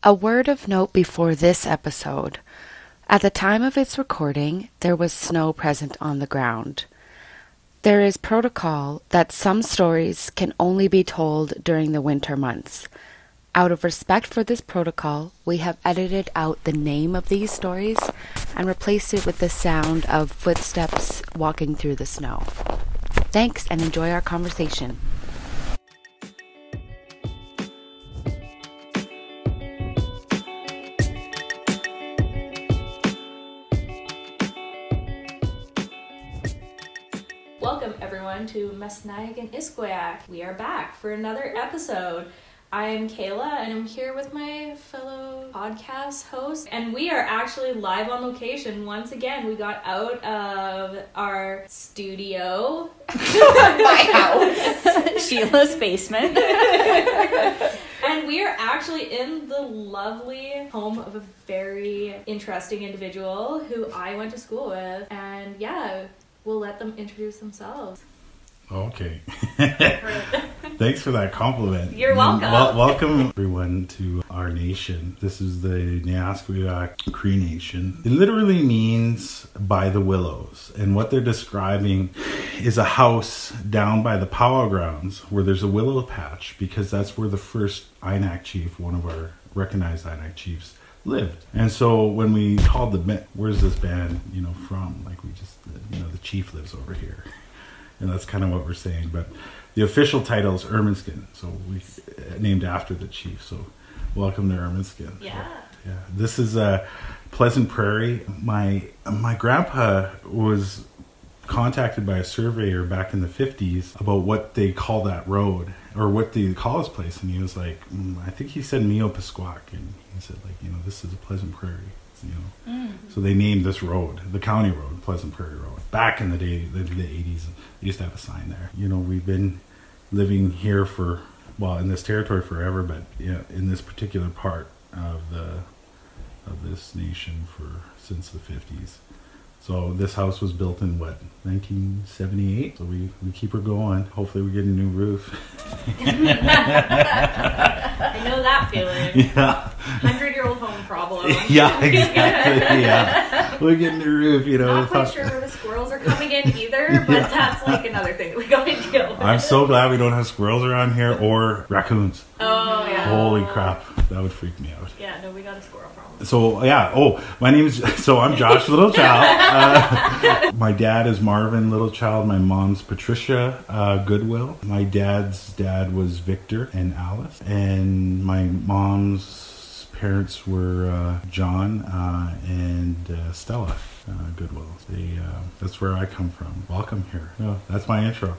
A word of note before this episode. At the time of its recording, there was snow present on the ground. There is protocol that some stories can only be told during the winter months. Out of respect for this protocol, we have edited out the name of these stories and replaced it with the sound of footsteps walking through the snow. Thanks and enjoy our conversation. Welcome everyone to Maskwacis Sioux. We are back for another episode. I am Kayla and I'm here with my fellow podcast host, and we are actually live on location once again. We got out of our studio, my house, Sheila's basement, and we are actually in the lovely home of a very interesting individual who I went to school with, and yeah, we'll let them introduce themselves. Okay. Thanks for that compliment. You're welcome. Welcome everyone to our nation. This is the Maskwacis Cree Nation. It literally means by the willows. And what they're describing is a house down by the powwow grounds where there's a willow patch, because that's where the first Inak chief, one of our recognized Inak chiefs, lived. And so when we called the where's this band, from? Like we just, the chief lives over here. And that's kind of what we're saying. But the official title is Ermineskin. So we named after the chief. So welcome to Ermineskin. Yeah. Yeah. This is Pleasant Prairie. My grandpa was contacted by a surveyor back in the 50s about what they call that road, or what they call this place. And he was like, I think he said Maskwacis. And he said, this is a Pleasant Prairie. So they named this road, the county road, Pleasant Prairie Road. Back in the day, the 80s, they used to have a sign there. We've been living here in this territory forever, but in this particular part of this nation since the 50s. So this house was built in 1978? So we keep her going. Hopefully we get a new roof. I know that feeling. Yeah. 100-year-old home problem. Yeah, exactly. Yeah. We're getting a roof, Not quite sure where the squirrels are coming in either, but that's another thing that we got to deal with. I'm so glad we don't have squirrels around here or raccoons. Oh, yeah. Holy crap. That would freak me out. Yeah, no, we got a squirrel problem. So, yeah. Oh, I'm Josh Littlechild. My dad is Marvin Littlechild. My mom's Patricia Goodwill. My dad's dad was Victor and Alice. And my mom's parents were John and Stella Goodwill. That's where I come from. Welcome here. Oh, that's my intro.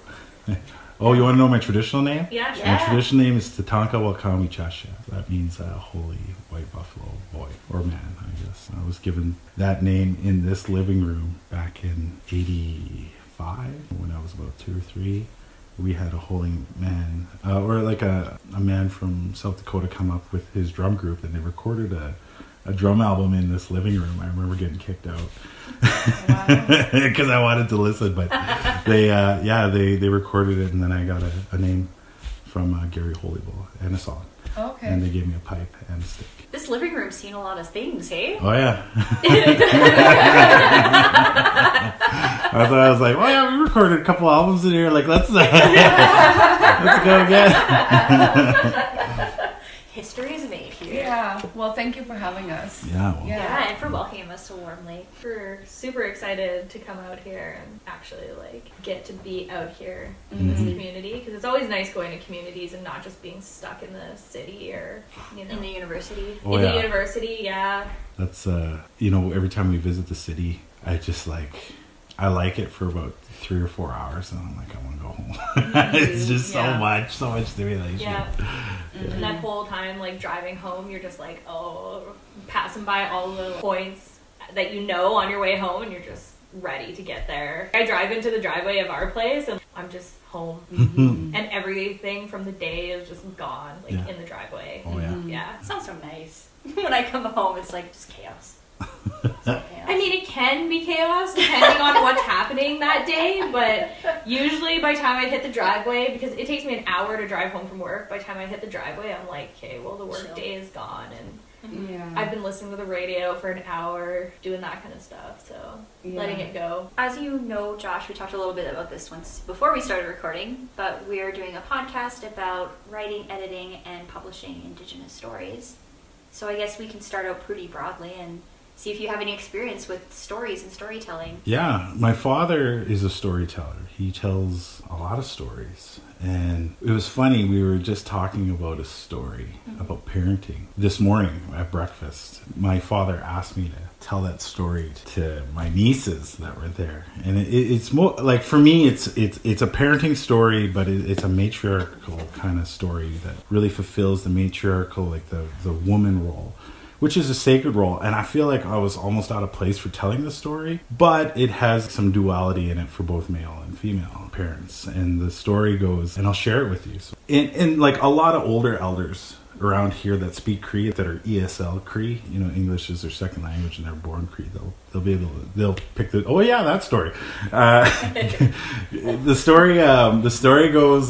Oh, you want to know my traditional name? Yeah, sure. My traditional name is Tatanka Wakami Chasha. That means holy white buffalo boy, or man, I guess. I was given that name in this living room back in 85, when I was about 2 or 3. We had a holy man, or like a man from South Dakota come up with his drum group, and they recorded a drum album in this living room. I remember getting kicked out because I wanted to listen, but they recorded it, and then I got a name from Gary Holybull and a song. Okay. And they gave me a pipe and a stick. This living room's seen a lot of things, hey? Oh yeah. I was like, well, yeah, we recorded a couple albums in here. Like, let's go again. History is made here. Yeah. Well, thank you for having us. Yeah. Well. Yeah, and for welcoming us so warmly. We're super excited to come out here and actually get to be out here in this community, because it's always nice going to communities and not just being stuck in the city or in the university. Oh, the university, yeah. That's every time we visit the city, I like it for about 3 or 4 hours, and I'm like, I want to go home. It's just so much stimulation. Yeah. And that whole time, driving home, you're just passing by all the points that on your way home, and you're just ready to get there. I drive into the driveway of our place, and I'm just home. And everything from the day is just gone, in the driveway. Oh, yeah. Yeah. It sounds so nice. When I come home, it's just chaos. I mean, it can be chaos depending on what's happening that day, but usually by the time I hit the driveway, because it takes me an hour to drive home from work, by the time I hit the driveway, I'm like, okay, well, the work day is gone, and Yeah. I've been listening to the radio for an hour, doing that kind of stuff, so letting it go. As you know, Josh, we talked a little bit about this once before we started recording, but we're doing a podcast about writing, editing, and publishing Indigenous stories. So I guess we can start out pretty broadly and see if you have any experience with stories and storytelling. Yeah, my father is a storyteller. He tells a lot of stories. And it was funny, we were just talking about a story about parenting this morning at breakfast. My father asked me to tell that story to my nieces that were there. And it's more like, for me, it's a parenting story, but it's a matriarchal kind of story that really fulfills the matriarchal, like the woman role, which is a sacred role. And I feel like I was almost out of place for telling the story, but it has some duality in it for both male and female parents. And the story goes, and I'll share it with you. So, in like a lot of older elders around here that speak Cree, that are ESL Cree, you know, English is their second language and they're born Cree, they'll pick that story. The story goes,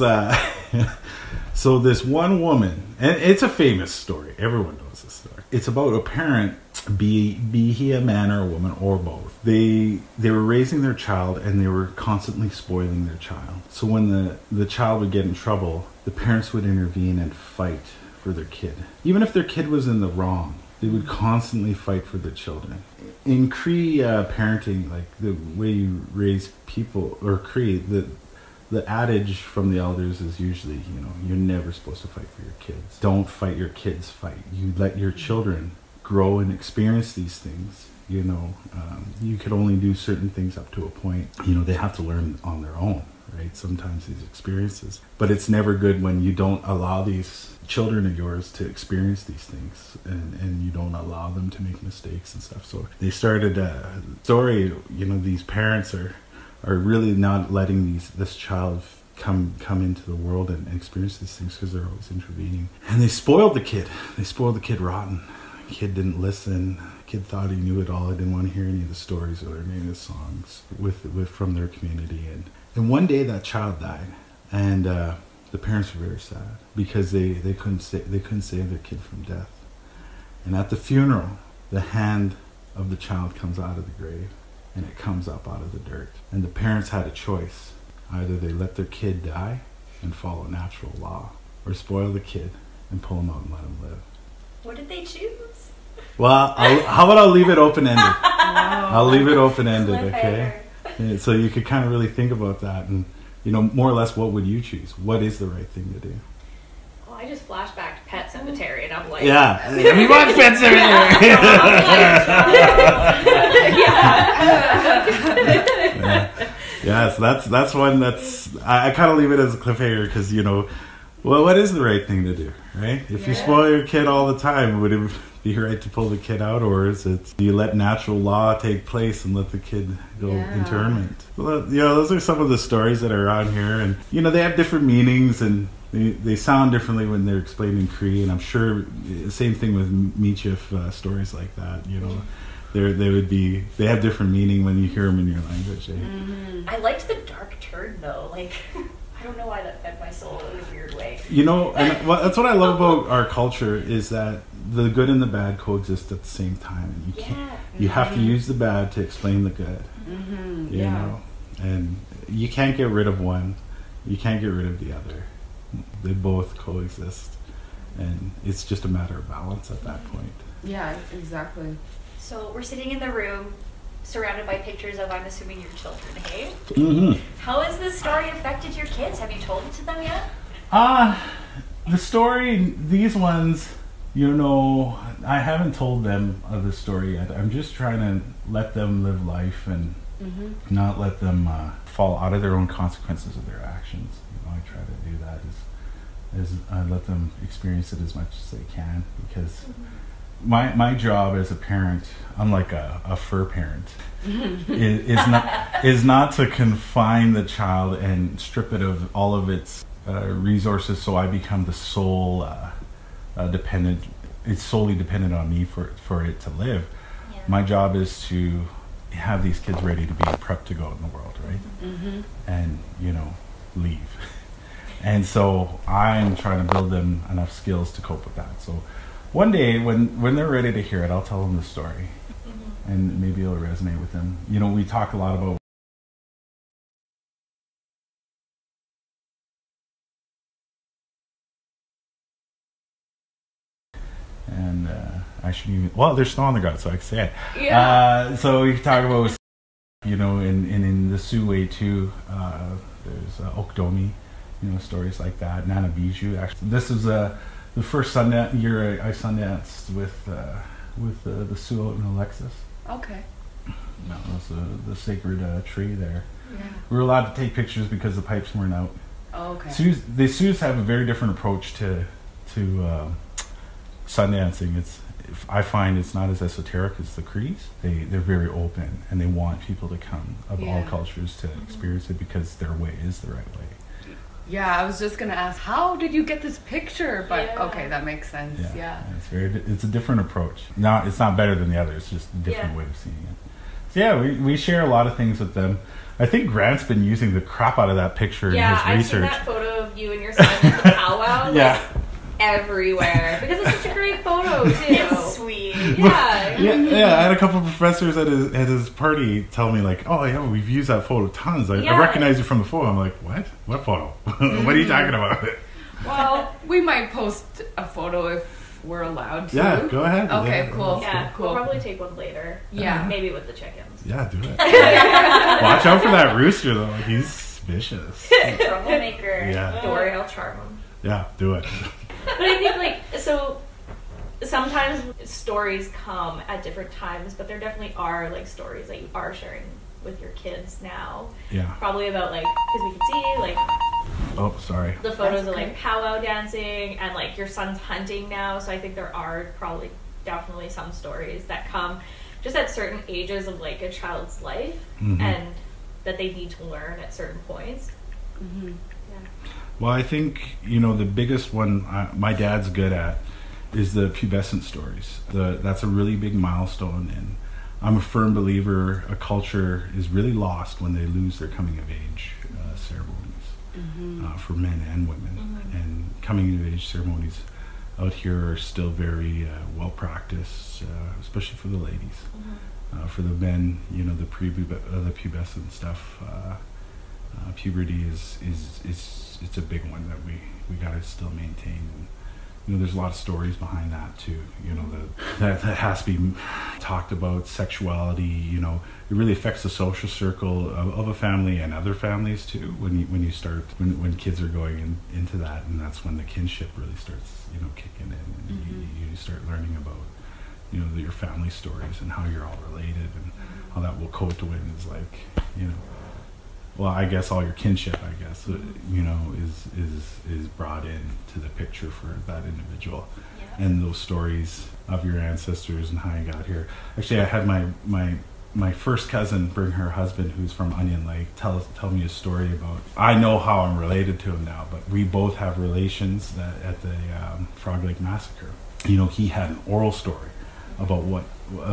so this one woman, and it's a famous story, everyone knows this story. It's about a parent, be he a man or a woman or both. They were raising their child and they were constantly spoiling their child. So when the child would get in trouble, the parents would intervene and fight for their kid. Even if their kid was in the wrong, they would constantly fight for their children. In Cree parenting, like the way you raise people, or Cree, the adage from the elders is usually, you know, you're never supposed to fight for your kids. Don't fight your kids, fight. You let your children grow and experience these things. You know, you could only do certain things up to a point. You know, they have to learn on their own, right? Sometimes these experiences. But it's never good when you don't allow these children of yours to experience these things and you don't allow them to make mistakes and stuff. So they started a story, you know, these parents are really not letting this child come into the world and experience these things because they're always intervening. And they spoiled the kid. They spoiled the kid rotten. The kid didn't listen. The kid thought he knew it all. He didn't want to hear any of the stories or any of the songs from their community. And one day that child died, and the parents were very sad because they couldn't save their kid from death. And at the funeral, the hand of the child comes out of the grave. And it comes up out of the dirt. And the parents had a choice. Either they let their kid die and follow natural law, or spoil the kid and pull him out and let him live. What did they choose? Well, how about I'll leave it open-ended? I'll leave it open-ended, okay? And so you could kind of really think about that. And, you know, more or less, what would you choose? What is the right thing to do? I just flashed back to Pet Cemetery, and I'm like, yeah, we want Pet Cemetery. Yeah, so that's one that's I kind of leave it as a cliffhanger because, you know, well, what is the right thing to do, right? If you spoil your kid all the time, would it be right to pull the kid out, or is it do you let natural law take place and let the kid go internment? Well, you know, those are some of the stories that are around here, and you know, they have different meanings and they sound differently when they're explained in Cree, and I'm sure the same thing with Michif stories like that, you know. They have different meaning when you hear them in your language. Eh? I liked the dark turn though. Like, I don't know why that fed my soul in a weird way. You know, and that's what I love about our culture is that the good and the bad coexist at the same time. And you can't. You have to use the bad to explain the good. You know, and you can't get rid of one. You can't get rid of the other. They both coexist, and it's just a matter of balance at that point. Yeah, exactly. So we're sitting in the room, surrounded by pictures of, I'm assuming, your children, hey? How has this story affected your kids? Have you told it to them yet? The story, these ones, you know, I haven't told them of the story yet. I'm just trying to let them live life and not let them fall out of their own consequences of their actions. You know, I try to do that as I let them experience it as much as they can, because my job as a parent, unlike a fur parent, is not to confine the child and strip it of all of its resources, so I become the sole dependent. It's solely dependent on me for it to live. Yeah. My job is to have these kids ready to be prepped to go out in the world, right? And, you know, leave. And so I'm trying to build them enough skills to cope with that. So one day when they're ready to hear it, I'll tell them the story, and maybe it'll resonate with them. You know, we talk a lot about and I shouldn't even. Well, there's snow on the ground, so I can say it. Yeah. So we can talk about, you know, in the Sioux way too. There's Okdomi, you know, stories like that. Nanabiju. Actually, this is the first year I sundanced with the Sioux and Alexis. Okay. That was the sacred tree there. Yeah. We were allowed to take pictures because the pipes weren't out. Oh, okay. The Sioux have a very different approach to sundancing. I find it's not as esoteric as the Crees. They're very open, and they want people to come of all cultures to experience it because their way is the right way. Yeah, I was just gonna ask, how did you get this picture? But okay, that makes sense. Yeah. It's a different approach. No, it's not better than the other. It's just a different way of seeing it. So yeah, we share a lot of things with them. I think Grant's been using the crap out of that picture in his research. I've seen that photo of you and your son at the powwow. Everywhere, because it's such a great photo too. It's sweet. Yeah. I had a couple of professors at his party tell me like, oh yeah, we've used that photo tons. I recognize you from the photo. I'm like, what photo? What are you talking about? Well, we might post a photo if we're allowed to. Yeah, go ahead. Okay, cool. Yeah, cool. We'll probably take one later. Yeah, maybe with the chickens. Yeah, do it. Watch out for that rooster though. He's vicious. Troublemaker. Yeah. Don't worry, I'll charm him. Yeah, do it. But I think so sometimes stories come at different times, but there definitely are like stories that you are sharing with your kids now. Yeah. Probably about like, because we can see like oh, sorry. the photos of like powwow dancing and like your son's hunting now. So I think there are probably definitely some stories that come just at certain ages of like a child's life and that they need to learn at certain points. Yeah. Well, I think, you know, the biggest one my dad's good at is the pubescent stories. That's a really big milestone, and I'm a firm believer a culture is really lost when they lose their coming of age ceremonies for men and women. And coming of age ceremonies out here are still very well practiced, especially for the ladies. For the men, you know, the pubescent stuff. Puberty is it's a big one that we gotta still maintain. And, you know, there's a lot of stories behind that too. You know, that has to be talked about. Sexuality, you know, it really affects the social circle of a family and other families too. When kids are going into that, and that's when the kinship really starts, you know, kicking in, and you start learning about, you know, your family stories and how you're all related and how that will coincide is like, you know. Well, I guess all your kinship, you know, is brought in to the picture for that individual, and those stories of your ancestors and how you got here. Actually, I had my first cousin bring her husband, who's from Onion Lake, tell me a story about. I know how I'm related to him now, but we both have relations that at the Frog Lake Massacre. You know, he had an oral story about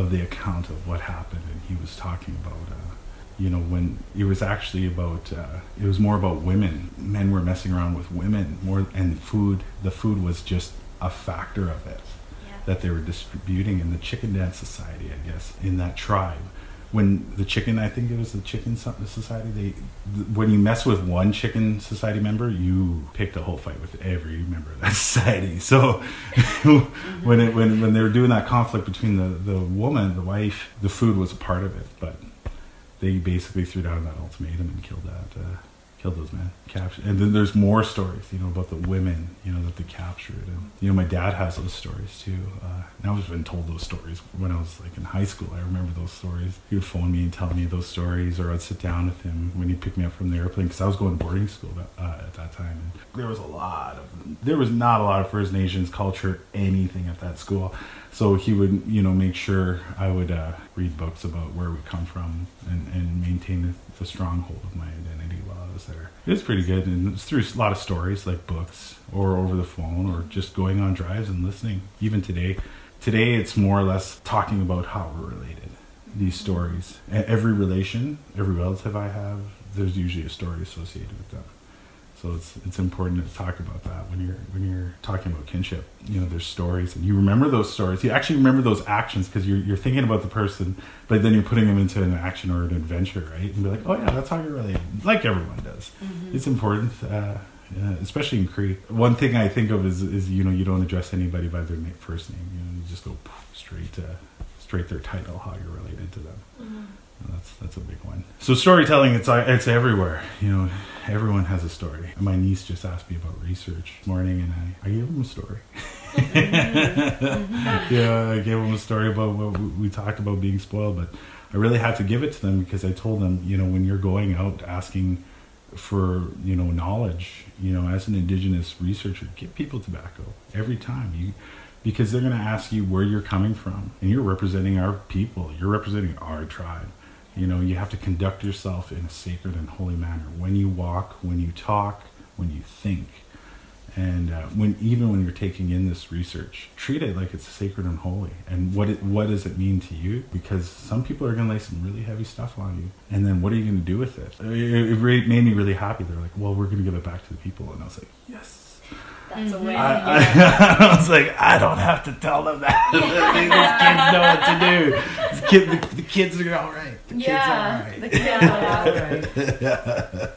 the account of what happened, and he was talking about. You know, when it was actually about, it was more about women. Men were messing around with women more, and food. The food was just a factor of it that they were distributing in the Chicken Dance Society, I guess, in that tribe. When the chicken, I think it was the Chicken Society. When you mess with one Chicken Society member, you picked a whole fight with every member of that society. So when they were doing that conflict between the woman, the wife, the food was a part of it, but. They basically threw down that ultimatum and killed those men, captured. And then there's more stories, you know, about the women, you know, that they captured. And, you know, my dad has those stories too. And I was been told those stories when I was like in high school. I remember those stories. He would phone me and tell me those stories, or I'd sit down with him when he'd pick me up from the airplane, because I was going to boarding school at that time. And there was not a lot of First Nations culture, anything at that school. So he would, you know, make sure I would read books about where we come from and maintain the stronghold of my identity while I was there. It was pretty good, and it was through a lot of stories, like books, or over the phone, or just going on drives and listening. Even today it's more or less talking about how we're related. These stories. Every relation, every relative I have, there's usually a story associated with them. So it's important to talk about that when you're talking about kinship. You know, there's stories, and you remember those stories. You actually remember those actions because you're thinking about the person, but then you're putting them into an action or an adventure, right? And be like, oh yeah, that's how you're related, like everyone does. It's important. Especially in Cree. One thing I think of is you know, you don't address anybody by their first name. You know, you just go straight their title, how you're related to them. That's a big one. So storytelling, it's everywhere. You know, everyone has a story. My niece just asked me about research this morning, and I gave them a story. Yeah, I gave them a story about what we talked about being spoiled, but I really had to give it to them because I told them, you know, when you're going out asking for, you know, knowledge, you know, as an Indigenous researcher, give people tobacco every time, because they're going to ask you where you're coming from, and you're representing our people, you're representing our tribe. You know, you have to conduct yourself in a sacred and holy manner when you walk, when you talk, when you think, and even when you're taking in this research, treat it like it's sacred and holy. And what does it mean to you? Because some people are going to lay some really heavy stuff on you, and then what are you going to do with it? It made me really happy. They're like, well, we're going to give it back to the people, and I was like, yes. That's a win. I was like, I don't have to tell them that. These kids know what to do. The kids are all right. The kids are all right. The kids are all right.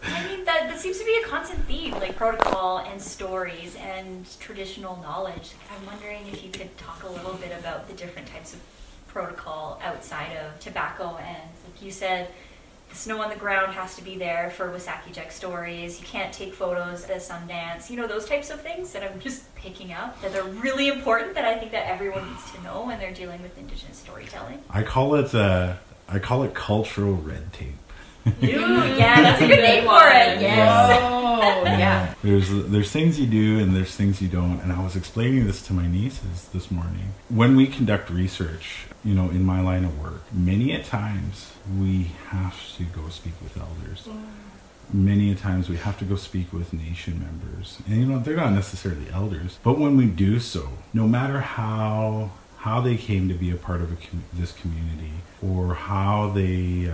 I mean, that seems to be a constant theme, like protocol and stories and traditional knowledge. I'm wondering if you could talk a little bit about the different types of protocol outside of tobacco. And like you said, the snow on the ground has to be there for Maskwacis stories. You can't take photos at Sundance. You know, those types of things that I'm just picking up that they're really important, that I think that everyone needs to know when they're dealing with Indigenous storytelling. I call it cultural red tape. Ooh, yeah, that's a good name for it. Yes. Oh, yeah. There's things you do and there's things you don't. And I was explaining this to my nieces this morning. When we conduct research, you know, in my line of work, many a times we have to go speak with elders. Many a times we have to go speak with nation members. And, you know, they're not necessarily elders. But when we do so, no matter how they came to be a part of this community, or how they,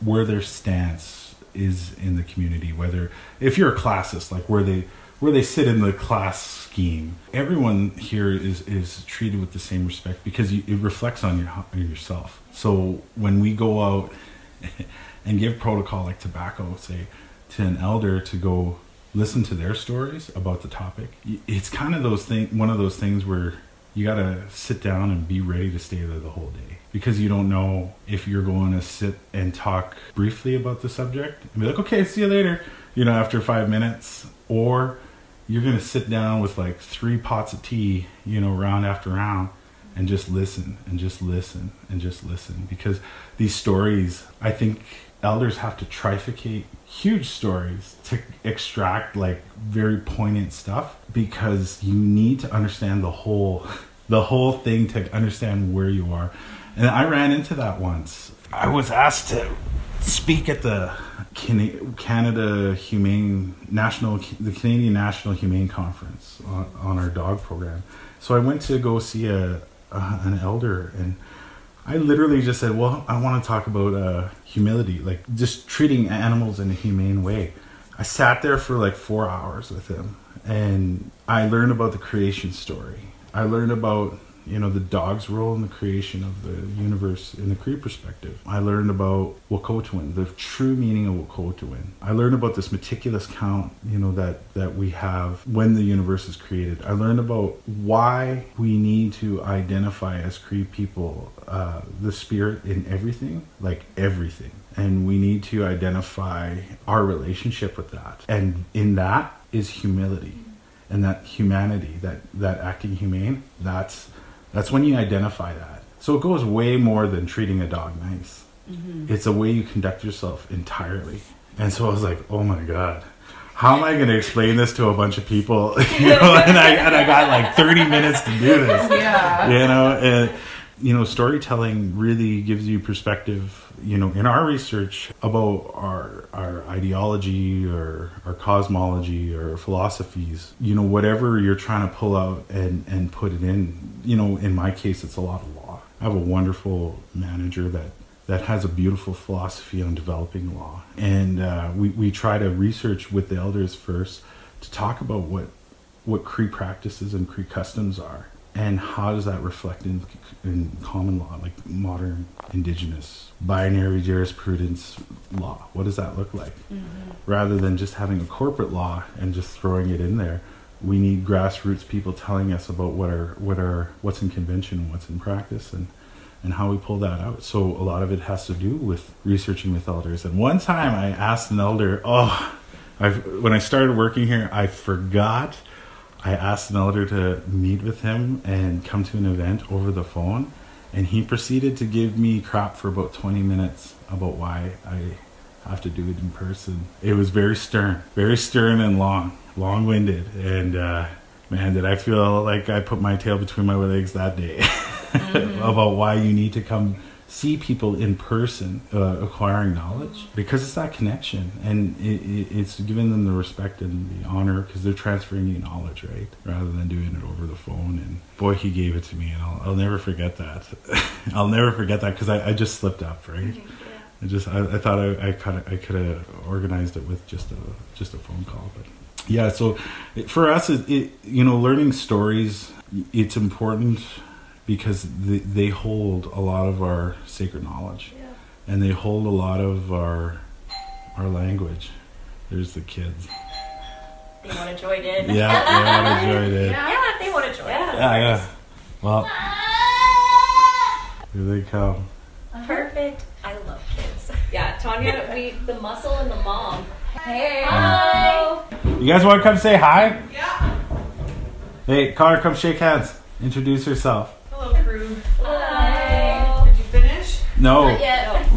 where their stance is in the community, whether, if you're a classist, like where they sit in the class scheme, everyone here is treated with the same respect because it reflects on yourself. So when we go out and give protocol like tobacco, say, to an elder to go listen to their stories about the topic, it's kind of one of those things where you got to sit down and be ready to stay there the whole day, because you don't know if you're going to sit and talk briefly about the subject and be like, okay, see you later, you know, after 5 minutes, or you're going to sit down with like 3 pots of tea, you know, round after round, and just listen and just listen and just listen. Because these stories, I think elders have to trifecate huge stories to extract like very poignant stuff, because you need to understand the whole thing to understand where you are. And I ran into that once. I was asked to speak at the Canadian National Humane Conference on our dog program. So I went to go see an elder, and I literally just said, well, I want to talk about humility, like just treating animals in a humane way. I sat there for like 4 hours with him, and I learned about the creation story. I learned about, you know, the dog's role in the creation of the universe in the Cree perspective. I learned about Wokotowin, the true meaning of Wokotowin. I learned about this meticulous count, you know, that we have when the universe is created. I learned about why we need to identify as Cree people the spirit in everything, like everything. And we need to identify our relationship with that. And in that is humility. And that humanity, that acting humane, that's when you identify that. So it goes way more than treating a dog nice. Mm-hmm. It's a way you conduct yourself entirely. And so I was like, oh my God, how am I going to explain this to a bunch of people? You know, and I got like 30 minutes to do this. Yeah. You know, storytelling really gives you perspective, you know, in our research about our ideology or our cosmology or philosophies, you know, whatever you're trying to pull out and put it in, you know, in my case, it's a lot of law. I have a wonderful manager that has a beautiful philosophy on developing law. And we try to research with the elders first to talk about what Cree practices and Cree customs are, and how does that reflect in common law, like modern Indigenous binary jurisprudence law. What does that look like? Rather than just having a corporate law and just throwing it in there, we need grassroots people telling us about what's in convention and what's in practice, and how we pull that out. So a lot of it has to do with researching with elders. And one time I asked an elder, when I started working here, I forgot. I asked an elder to meet with him and come to an event over the phone, and he proceeded to give me crap for about 20 minutes about why I have to do it in person. It was very stern and long-winded, and man, did I feel like I put my tail between my legs that day. About why you need to come see people in person, acquiring knowledge, because it's that connection, and it's giving them the respect and the honor, because they're transferring you knowledge, right, rather than doing it over the phone. And boy, he gave it to me, and I'll never forget that. I'll never forget that, because I just slipped up, right? I thought I could have organized it with just a phone call. But yeah, so for us, learning stories, it's important, because they hold a lot of our sacred knowledge, and they hold a lot of our language. There's the kids. They want to join in. Yeah, they want to join in. Yeah, if they want to join in. Yeah. Well, here they come. Perfect. I love kids. Yeah, Tanya, the muscle and the mom. Hey. Hi. You guys want to come say hi? Yeah. Hey, Connor, come shake hands. Introduce yourself. Hello, crew. Hi. Did you finish? No. Not yet.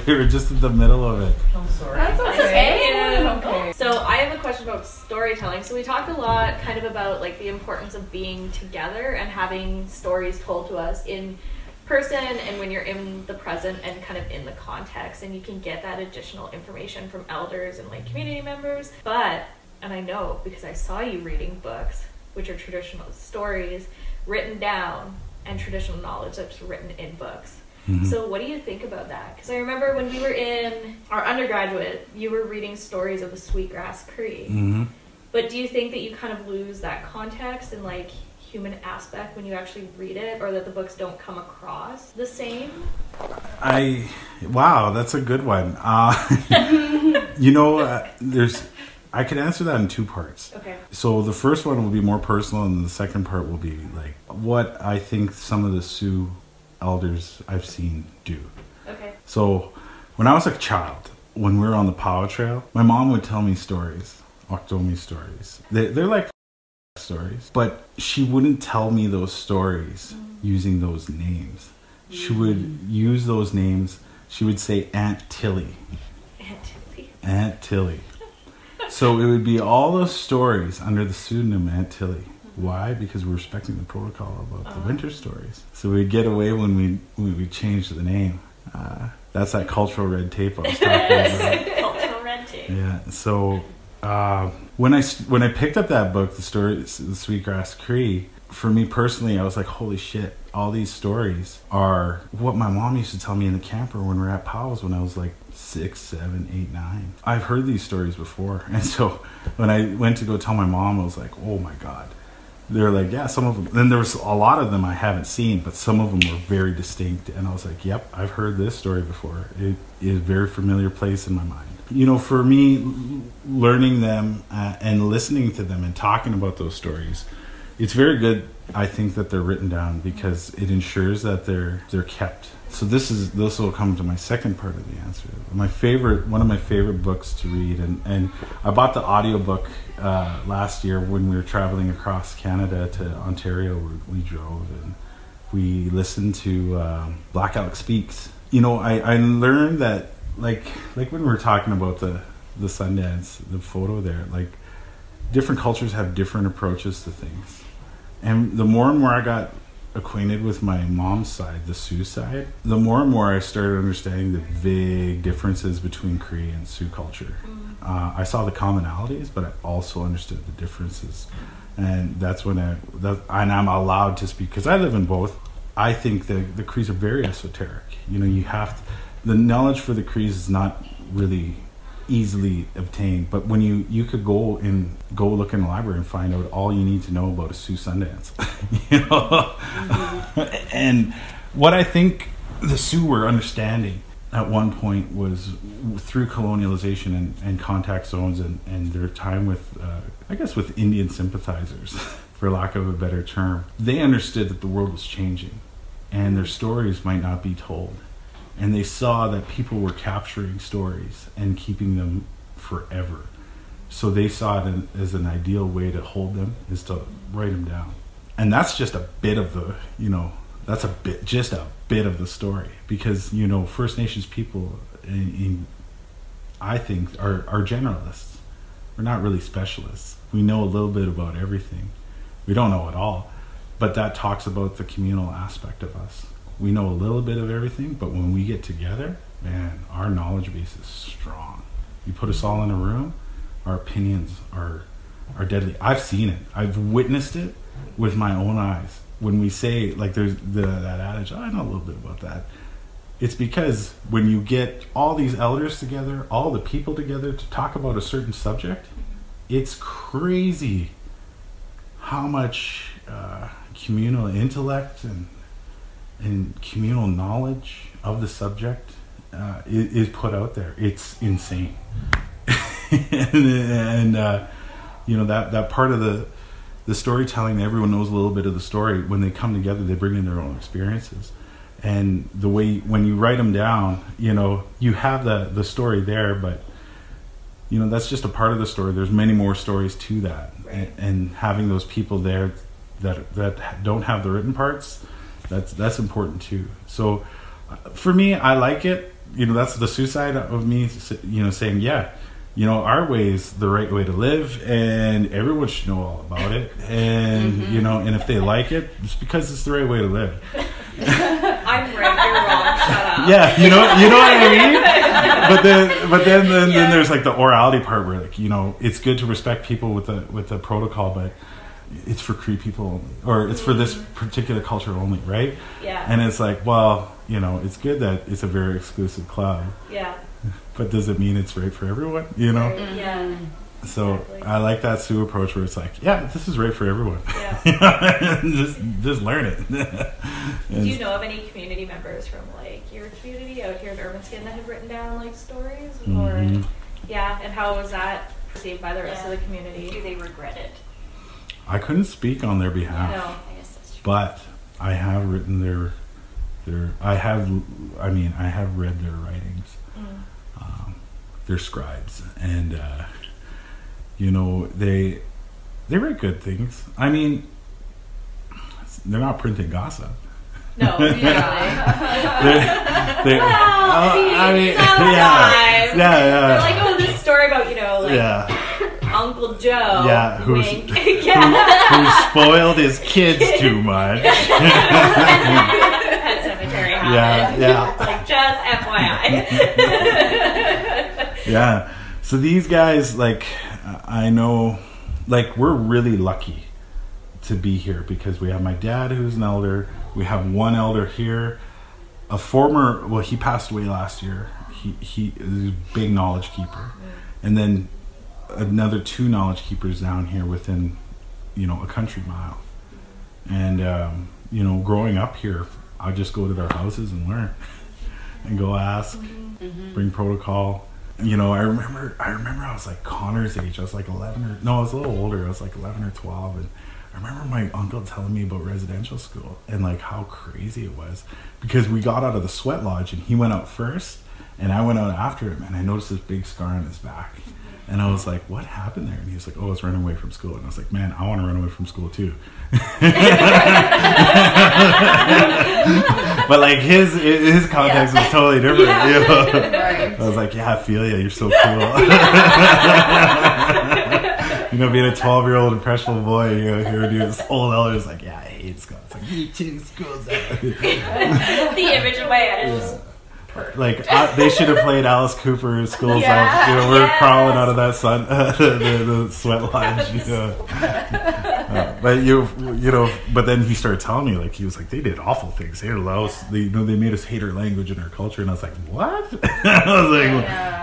We're just in the middle of it. I'm sorry. That's okay. Okay. So I have a question about storytelling. So we talked a lot kind of about like the importance of being together and having stories told to us in person, and when you're in the present and kind of in the context, and you can get that additional information from elders and like community members. But, and I know because I saw you reading books, which are traditional stories written down, and traditional knowledge that's written in books. So what do you think about that? Because I remember when we were in our undergraduate, you were reading stories of the Sweetgrass Cree. But do you think that you kind of lose that context and like human aspect when you actually read it, or that the books don't come across the same? Wow, that's a good one. I could answer that in two parts. Okay. So the first one will be more personal, and the second part will be like what I think some of the Sioux elders I've seen do. Okay. So when I was a child, when we were on the Power Trail, my mom would tell me stories, Oktomi stories. They're like stories, but she wouldn't tell me those stories using those names. She would use those names. She would say Aunt Tilly. Aunt Tilly. So it would be all those stories under the pseudonym Aunt Tilly. Why? Because we're respecting the protocol about the winter stories. So we'd get away when we changed the name. That's that cultural red tape I was talking about. Cultural red tape. Yeah. So when I picked up that book, the Sweetgrass Cree, for me personally, I was like, holy shit! All these stories are what my mom used to tell me in the camper when we were at Powell's when I was like 6, 7, 8, 9. I've heard these stories before, and so when I went to go tell my mom, I was like, oh my god. They're like, yeah, some of them. Then there was a lot of them I haven't seen, but some of them were very distinct. And I was like, yep, I've heard this story before. It is a very familiar place in my mind. For me, learning them and listening to them and talking about those stories, it's very good, I think, that they're written down, because it ensures that they're kept. So this will come to my second part of the answer. One of my favorite books to read, and I bought the audiobook last year when we were traveling across Canada to Ontario. We drove and we listened to Black Elk Speaks. I learned that like when we were talking about the Sundance, the photo there, like different cultures have different approaches to things. And the more and more I got acquainted with my mom's side, the Sioux side, the more and more I started understanding the big differences between Cree and Sioux culture. I saw the commonalities, but I also understood the differences. And that's when and I'm allowed to speak, because I live in both. I think the Crees are very esoteric. You have the knowledge for the Crees is not really easily obtained, but when you could go look in the library and find out all you need to know about a Sioux Sundance. You know. And what I think the Sioux were understanding at one point was through colonialization and contact zones and their time with I guess with Indian sympathizers, for lack of a better term, they understood that the world was changing and their stories might not be told. And they saw that people were capturing stories and keeping them forever. So they saw it as an ideal way to hold them is to write them down. And that's just a bit of the, just a bit of the story. Because, First Nations people, I think, are generalists. We're not really specialists. We know a little bit about everything. We don't know it all. But that talks about the communal aspect of us. We know a little bit of everything, but when we get together, man, our knowledge base is strong. You put us all in a room, our opinions are deadly. I've seen it. I've witnessed it with my own eyes. When we say, like, there's that adage, I know a little bit about that. It's because when you get all these elders together, all the people together to talk about a certain subject, it's crazy how much communal intellect and communal knowledge of the subject is put out there. It's insane. and that part of the storytelling, everyone knows a little bit of the story. When they come together, they bring in their own experiences. And the way, when you write them down, you have the story there, but that's just a part of the story. There's many more stories to that. Right. And having those people there that don't have the written parts, that's important too. So for me, I like it. That's the Sioux side of me, saying, yeah, our way is the right way to live, and everyone should know all about it. And and if they like it, it's because it's the right way to live. I'm right, you're wrong. Shut up. Yeah, you know what I mean. But then there's like the orality part where, like, it's good to respect people with the protocol, but it's for Cree people only, or it's for this particular culture only, right? Yeah. And it's like, well, it's good that it's a very exclusive club. Yeah. But does it mean it's right for everyone? Right. Yeah. So exactly. I like that Sioux approach where it's like, yeah, this is right for everyone. Yeah. just learn it. Do you know of any community members from like your community out here in Ermineskin that have written down like stories? Or and how was that perceived by the rest of the community? Do they regret it? I couldn't speak on their behalf. No, I guess that's true. But I have written I have read their writings. They're scribes, and they write good things. I mean, they're not printing gossip. No, they're, sometimes. Yeah. They're like, oh, this story about Uncle Joe. Who spoiled his kids too much. Pet Cemetery happened. Yeah. Like, just FYI. Yeah. So these guys, like, I know, like, we're really lucky to be here because we have my dad who's an elder. We have one elder here, he passed away last year. He is a big knowledge keeper. And then another 2 knowledge keepers down here within, a country mile. And, growing up here, I just go to their houses and learn and go ask, bring protocol. I remember I was like Connor's age. I was like 11 I was a little older. I was like 11 or 12. And I remember my uncle telling me about residential school and like how crazy it was because we got out of the sweat lodge and he went out first and I went out after him and I noticed this big scar on his back. And I was like, what happened there? And he was like, oh, I was running away from school. And I was like, man, I want to run away from school too. But like his context was totally different. Right. I was like, yeah, I feel you. You're so cool. Being a 12-year-old impressionable boy, here this old elder is like, yeah, I hate school. It's like, me too, school's out. The image in my head is just perfect. Like, they should have played Alice Cooper's School's Out. We're crawling out of that sun, the sweat lodge. But but then he started telling me, like, he was like, they did awful things. They allowed us, they made us hate our language and our culture. And I was like, what? I was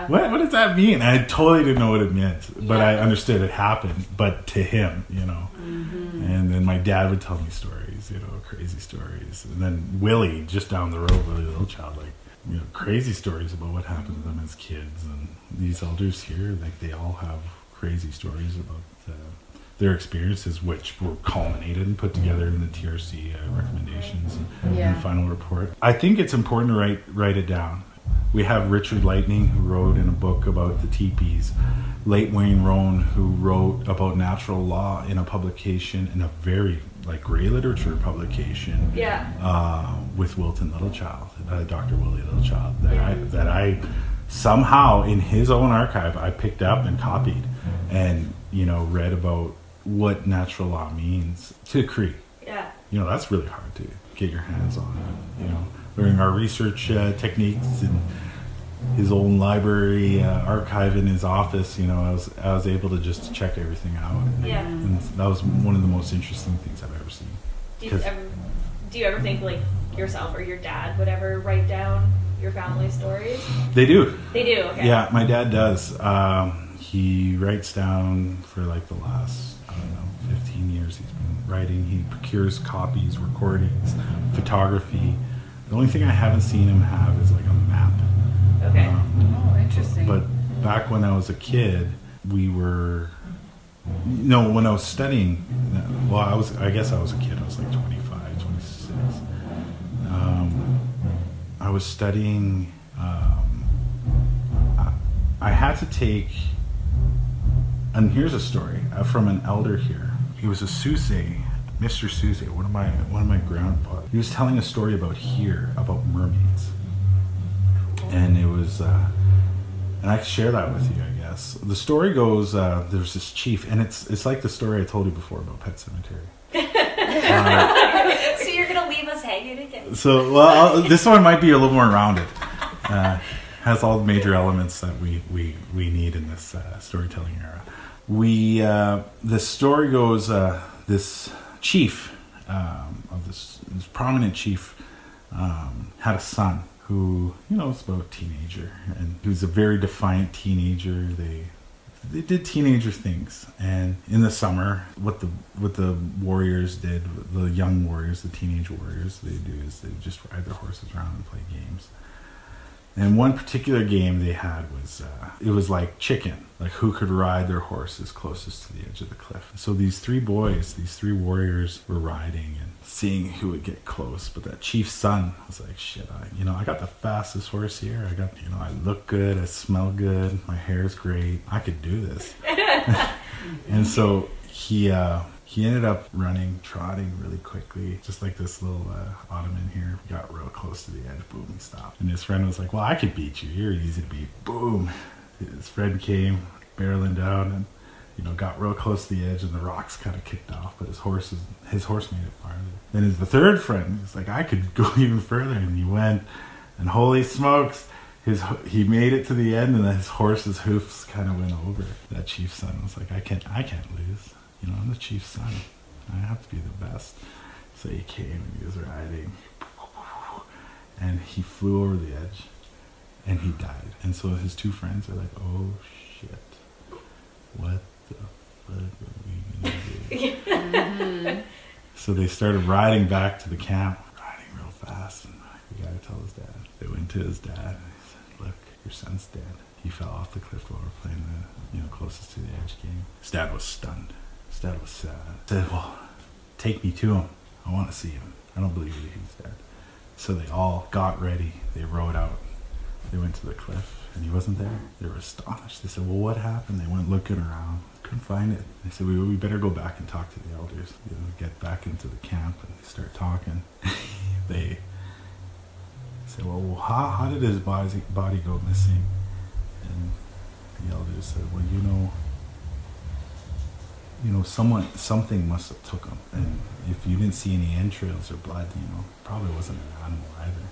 like, what does that mean? I totally didn't know what it meant, but I understood it happened, but to him, And then my dad would tell me stories, crazy stories. And then Willie, just down the road, Willie Littlechild, like, crazy stories about what happened to them as kids. And these elders here, like, they all have crazy stories about their experiences, which were culminated and put together in the TRC recommendations and the final report. I think it's important to write it down. We have Richard Lightning, who wrote in a book about the teepees, late Wayne Roan, who wrote about natural law in a publication, in a very gray literature publication, with Wilton Littlechild, Dr. Willie Littlechild, that I somehow in his own archive I picked up and copied, and read about what natural law means to Cree. Yeah. That's really hard to get your hands on. Learning our research techniques and his own library archive in his office, I was able to just check everything out. And that was one of the most interesting things I've ever seen. Do you ever think yourself or your dad would ever write down your family stories? They do. They do. Okay. Yeah, my dad does. He writes down for the last 15 years. He's been writing. He procures copies, recordings, photography. The only thing I haven't seen him have is a map. Okay. Interesting. But back when I was a kid, we were, when I was studying, I guess I was a kid. I was 25, 26. I was studying, I had to take, and here's a story from an elder here. He was a Sioux, Mr. Sioux, one of my grandpa. He was telling a story about mermaids, and it was, and I can share that with you, I guess. The story goes, there's this chief, and it's like the story I told you before about Pet Cemetery. So you're gonna leave us hanging again? So, this one might be a little more rounded. Has all the major elements that we need in this storytelling era. The story goes, this chief, of this prominent chief, had a son who, was about a teenager, and he was a very defiant teenager. They did teenager things, and in the summer, what the warriors did, the young warriors, the teenage warriors, they do is they just ride their horses around and play games. And one particular game they had was, it was like chicken, who could ride their horses closest to the edge of the cliff. So these three warriors were riding and seeing who would get close. But that chief's son was like, shit, I got the fastest horse here. I look good, I smell good, my hair's great. I could do this. And so he ended up trotting really quickly, just like this little ottoman here. We got real close to the edge, boom, he stopped. And his friend was like, well, I could beat you. You're easy to beat. Boom. His friend came, barreling down, and, got real close to the edge, and the rocks kind of kicked off, but his horse made it farther. Then the third friend was like, I could go even further, and he went, and holy smokes, he made it to the end, and then his horse's hoofs kind of went over. That chief's son was like, I can't lose. I'm the chief's son. I have to be the best. So he came and he was riding. And he flew over the edge. And he died. And so his two friends are like, oh shit. What the fuck are we going to do? So they started riding back to the camp. Riding real fast. And we got to tell his dad. They went to his dad and he said, look, your son's dead. He fell off the cliff while we're playing the closest to the edge game. His dad was stunned. His dad was sad. He said, well, take me to him. I want to see him. I don't believe he's dead. So they all got ready. They rode out. They went to the cliff, and he wasn't there. They were astonished. They said, well, what happened? They went looking around. Couldn't find it. They said, we better go back and talk to the elders. Get back into the camp and start talking. They said, well, how did his body go missing? And the elders said, well, something must have took him. And if you didn't see any entrails or blood, probably wasn't an animal either.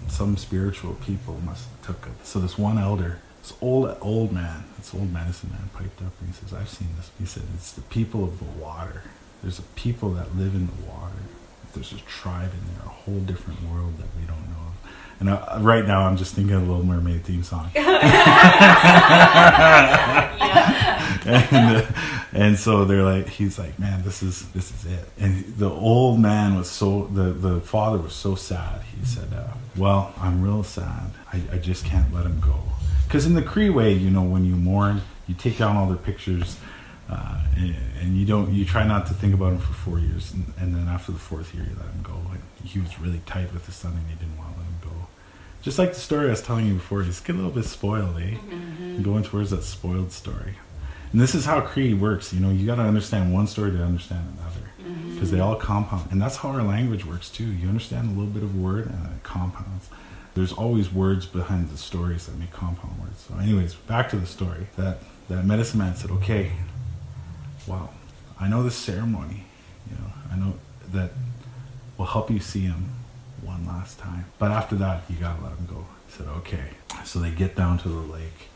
Some spiritual people must have took him. So this one elder, this old man, this old medicine man piped up and he says, I've seen this. He said, it's the people of the water There's a people that live in the water. There's a tribe in there, a whole different world that we don't know of. And right now, I'm just thinking of the Little Mermaid theme song. And so they're like, he's like, man, this is it. And the old man was the father was so sad. He said, well, I'm real sad. I just can't let him go. Because in the Cree way, you know, when you mourn, you take down all their pictures, and you try not to think about him for 4 years, and then after the 4th year, you let him go. And he was really tight with his son, and he didn't want to let him go. Just like the story I was telling you before, he's getting a little bit spoiled, eh? Mm-hmm. Going towards that spoiled story. And this is how Cree works. You know, you got to understand one story to understand another, because they all compound. And that's how our language works too. You understand a little bit of a word, and it compounds. There's always words behind the stories that make compound words. So anyways, back to the story. That medicine man said, okay, wow, I know this ceremony. You know, I know that will help you see him one last time. But after that, you gotta let him go. He said, okay. So they get down to the lake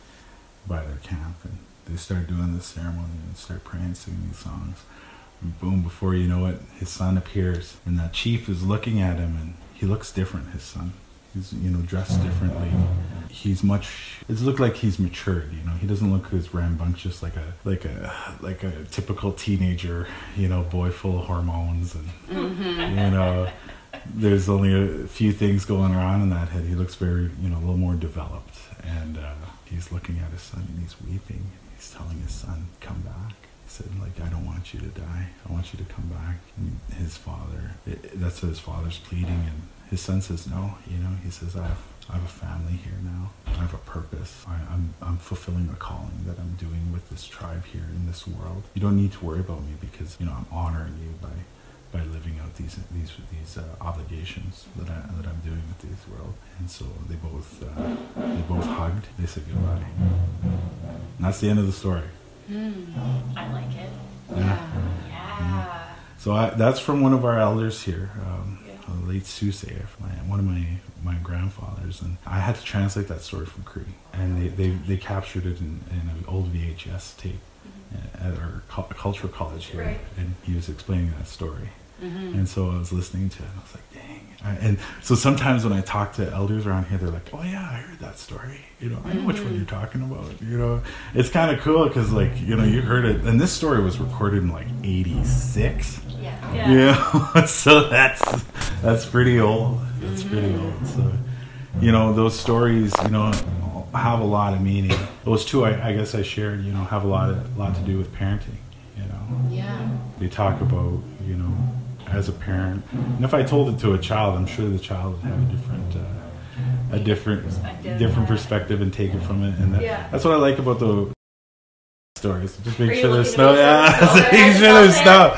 by their camp, and they start doing this ceremony and start praying, singing these songs. And boom, before you know it, his son appears. And that chief is looking at him, and he looks different, his son. He's, you know, dressed differently. It looked like he's matured, you know. He doesn't look as rambunctious like a typical teenager, you know, boy full of hormones, and you know, there's only a few things going on in that head. He looks very, you know, a little more developed, and he's looking at his son, and he's weeping. He's telling his son, come back. He said, like, I don't want you to die. I want you to come back. And his father, that's what his father's pleading, and his son says, no, you know, he says, I have a family here now. I have a purpose. I'm fulfilling a calling that I'm doing with this tribe here in this world. You don't need to worry about me, because, you know, I'm honoring you by living out these obligations that I'm doing with this world. And so they both hugged. They said goodbye. And that's the end of the story. I like it. Yeah. So that's from one of our elders here, the late Sioux, one of my grandfathers, and I had to translate that story from Cree, and they captured it in an old VHS tape at our cultural college here, right. And he was explaining that story. And so I was listening to it, and I was like, dang. And so sometimes when I talk to elders around here, they're like, oh yeah, I heard that story. You know, I know which one you're talking about. You know, it's kind of cool because, like, you know, you heard it. And this story was recorded in like 86. Yeah. You know? So that's pretty old. That's pretty old. So, you know, those stories, you know, have a lot of meaning. Those two, I guess I shared, you know, have a lot to do with parenting, you know. Yeah. They talk about, you know, as a parent, and if I told it to a child, I'm sure the child would have a different perspective and take it from it. And that's what I like about the stories. Just make sure there's snow. Yeah, make sure there's snow.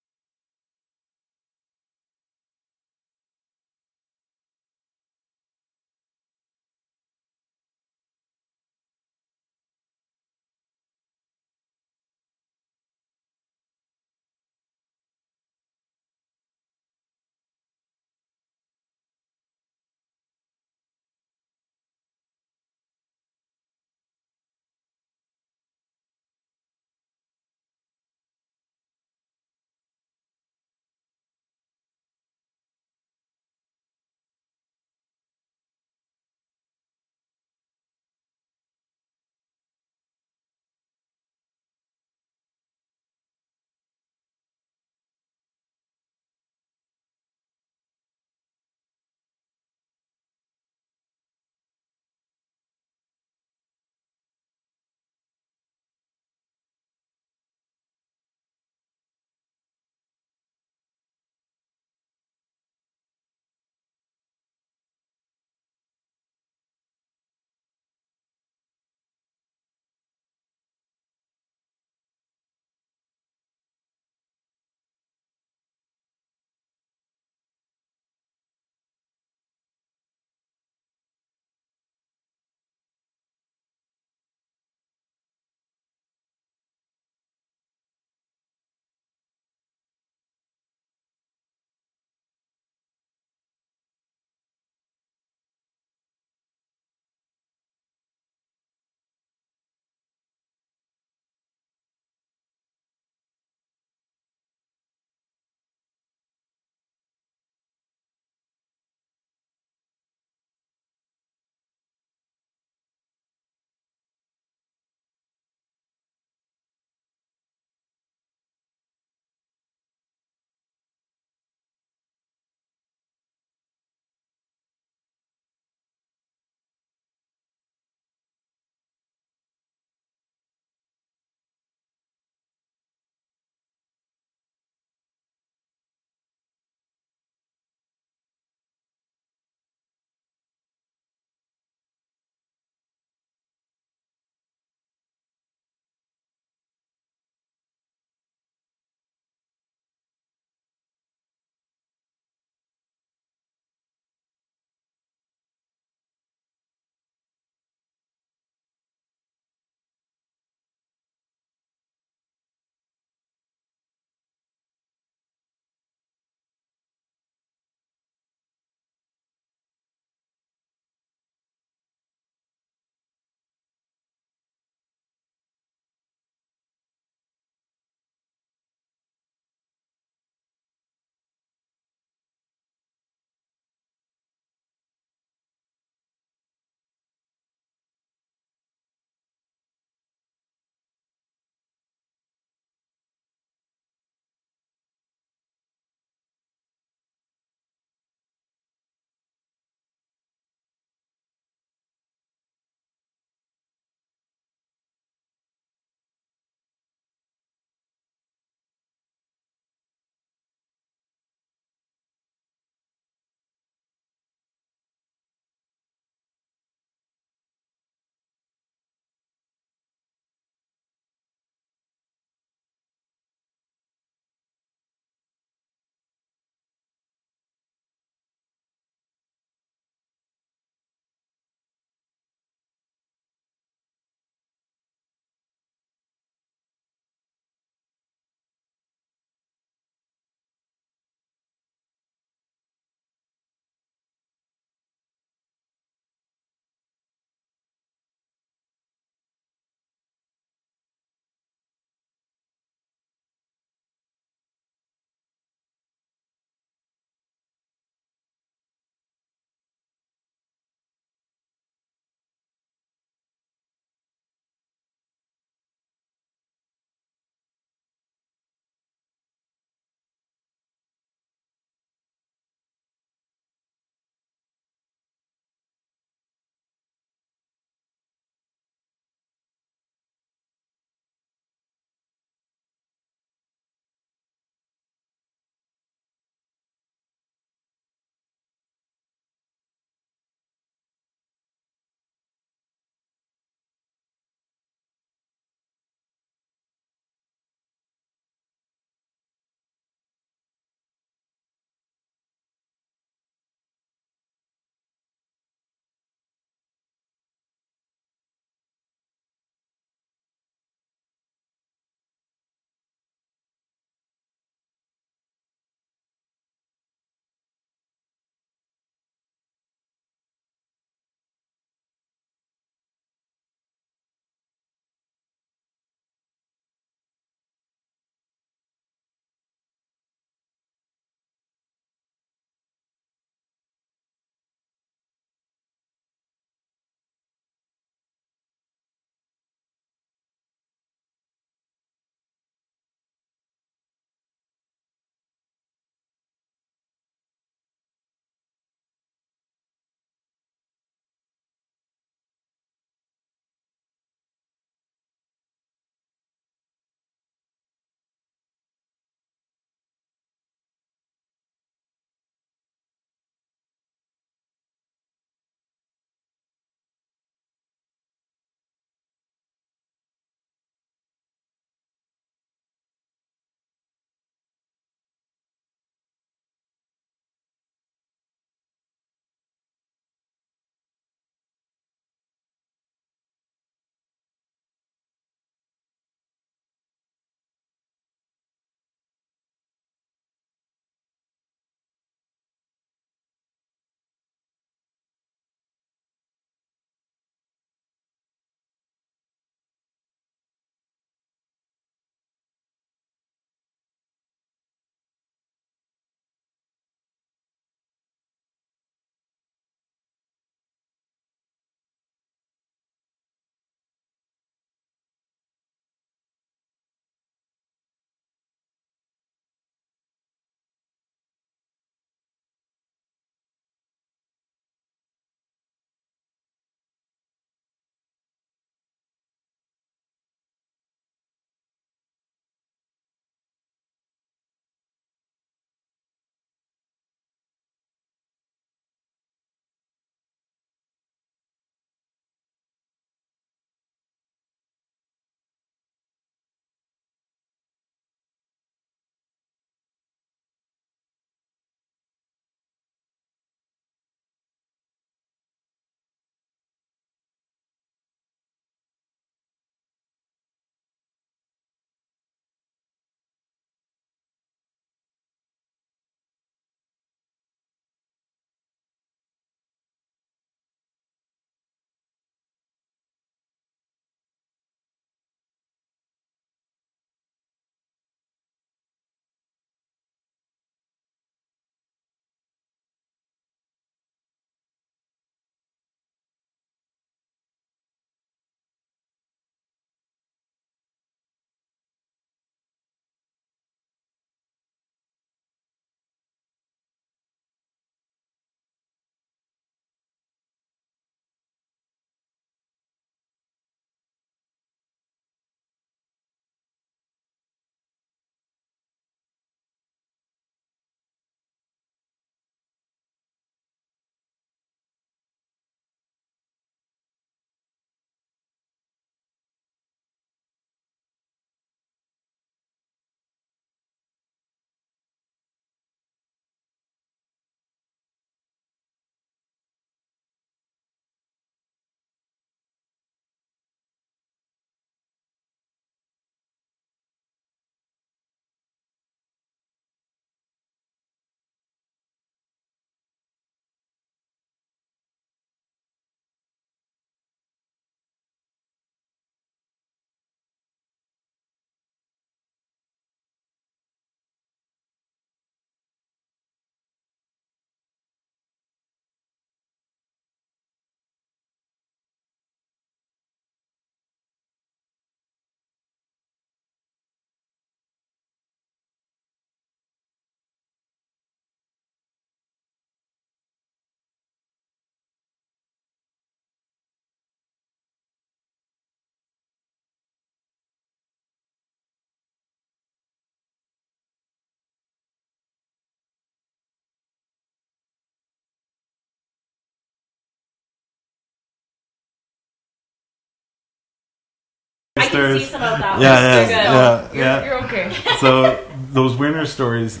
I can see some of that. You're okay. So those winter stories,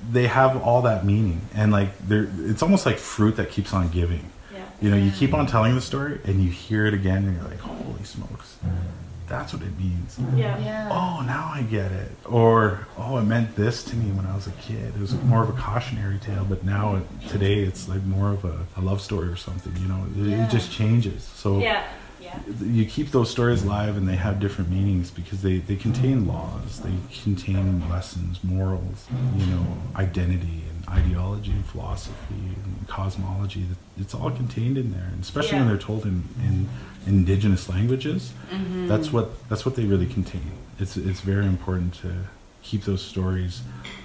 they have all that meaning, and like it's almost like fruit that keeps on giving. Yeah. You know, you keep on telling the story, and you hear it again, and you're like, "Holy smokes, that's what it means." Yeah. Oh, now I get it. Or, oh, it meant this to me when I was a kid. It was more of a cautionary tale, but now today it's like more of a love story or something. You know, it just changes. So you keep those stories alive, and they have different meanings because they contain laws, they contain lessons, morals, you know, identity and ideology and philosophy and cosmology. It's all contained in there, and especially when they're told in indigenous languages. That's what they really contain. It's very important to keep those stories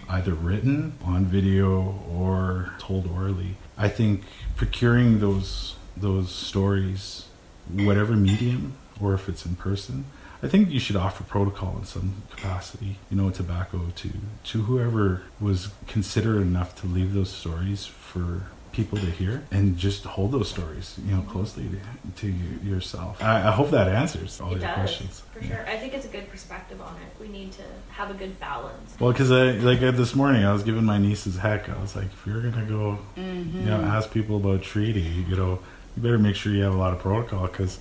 either written on video or told orally. I think procuring those stories, whatever medium, or if it's in person, I think you should offer protocol in some capacity, you know, tobacco to whoever was considerate enough to leave those stories for people to hear, and just hold those stories, you know, closely to yourself. I hope that answers all your questions. For sure. I think it's a good perspective on it. We need to have a good balance. Well, because this morning I was giving my nieces heck. I was like, if you're gonna go, you know, ask people about treaty, you know, you better make sure you have a lot of protocol, because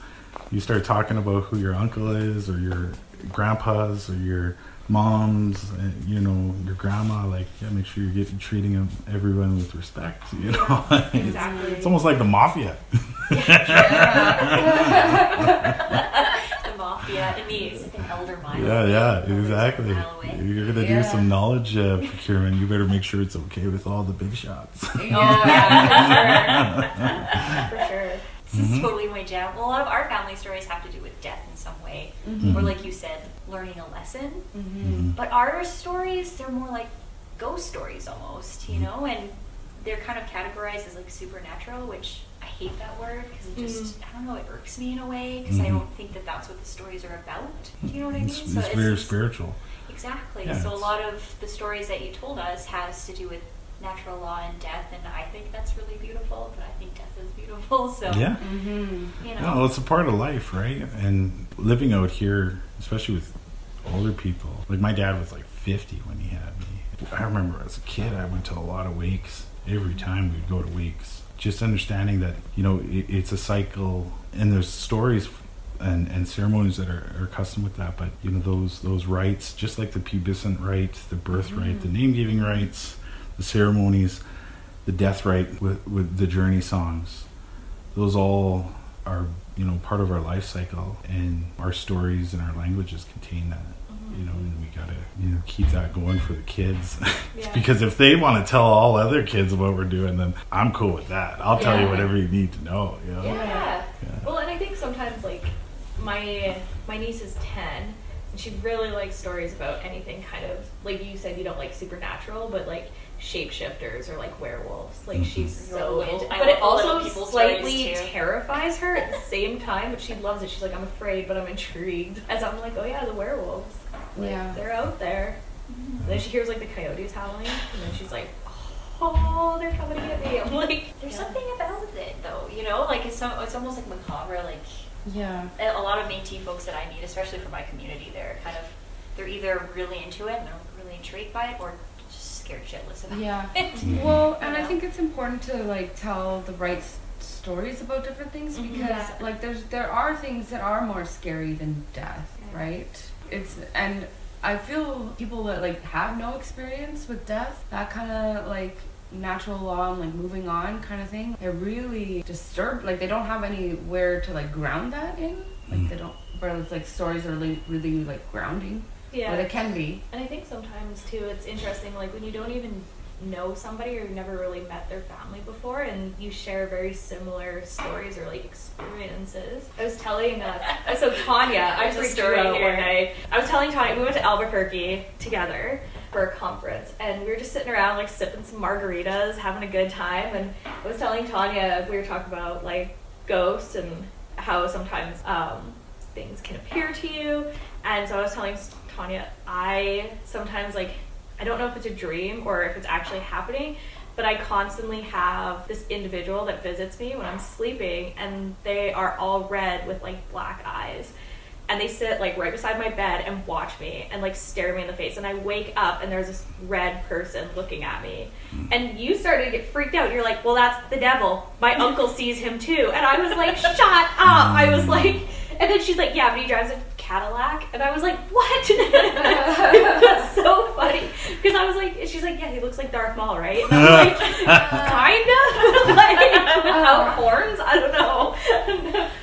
you start talking about who your uncle is, or your grandpas, or your moms, you know, your grandma. Like, make sure you're treating everyone with respect. You know, Exactly. It's almost like the mafia. The mafia. It needs an elder mile. Yeah, exactly. You're gonna do some knowledge procurement. You better make sure it's okay with all the big shots. For sure. This is totally my jam. Well, a lot of our family stories have to do with death in some way, or like you said, learning a lesson. But our stories, they're more like ghost stories almost, you know, and they're kind of categorized as like supernatural, which I hate that word because it just, I don't know, it irks me in a way, because I don't think that that's what the stories are about. Do you know what I mean? It's very spiritual. Exactly. Yeah, so a lot of the stories that you told us has to do with natural law and death, and I think that's really beautiful, but I think death is beautiful, so you know. No, it's a part of life, right? And living out here, especially with older people, like my dad was like 50 when he had me. I remember as a kid I went to a lot of wakes. Every time we'd go to wakes, just understanding that, you know, it's a cycle, and there's stories and ceremonies that are custom with that, but you know, those rites, just like the pubescent rite, the birth rite, the name-giving rites, the ceremonies, the death rite with the journey songs, those all are, you know, part of our life cycle, and our stories and our languages contain that. You know, and we gotta, you know, keep that going for the kids. Because if they want to tell all other kids what we're doing, then I'm cool with that. I'll tell you whatever you need to know. You know? Well, and I think sometimes, like, my niece is 10, and she really likes stories about anything kind of, like you said, you don't like supernatural, but like shapeshifters or like werewolves. Like, she's so into, but it also slightly terrifies her at the same time, but she loves it. She's like, I'm afraid, but I'm intrigued. As I'm like, oh yeah, the werewolves. Like, they're out there. And then she hears like the coyotes howling, and then she's like, oh, they're coming to get me. I'm like, there's something about it though, you know, like it's almost like macabre, like a lot of Métis folks that I meet, especially from my community, they're either really into it and they're really intrigued by it, or just scared shitless about it. Well, and I think it's important to like tell the right stories about different things, because like there are things that are more scary than death, right? And I feel people that like have no experience with death, that kind of like natural law and like moving on kind of thing, they're really disturbed. Like, they don't have anywhere to like ground that in. Like, they don't, where it's like stories are really like grounding. Or they can be. And I think sometimes too, it's interesting, like when you don't even know somebody or you've never really met their family before, and you share very similar stories or like experiences. I was telling so Tanya, I freaked her out one night. I was telling Tanya, we went to Albuquerque together for a conference, and we were just sitting around like sipping some margaritas, having a good time, and I was telling Tanya, we were talking about like ghosts and how sometimes things can appear to you. And so I was telling Tanya, I sometimes, like, I don't know if it's a dream or if it's actually happening, but I constantly have this individual that visits me when I'm sleeping, and they are all red with like black eyes. and they sit like right beside my bed and watch me and like stare me in the face, and I wake up and there's this red person looking at me, and you started to get freaked out. You're like, well, that's the devil, my uncle sees him too. And I was like, shut up. I was like, and then she's like, yeah, but he drives a Cadillac. And I was like, what? It was so funny because I was like, she's like, yeah, he looks like Darth Maul, right? And I was like, kind of like without horns. I don't know.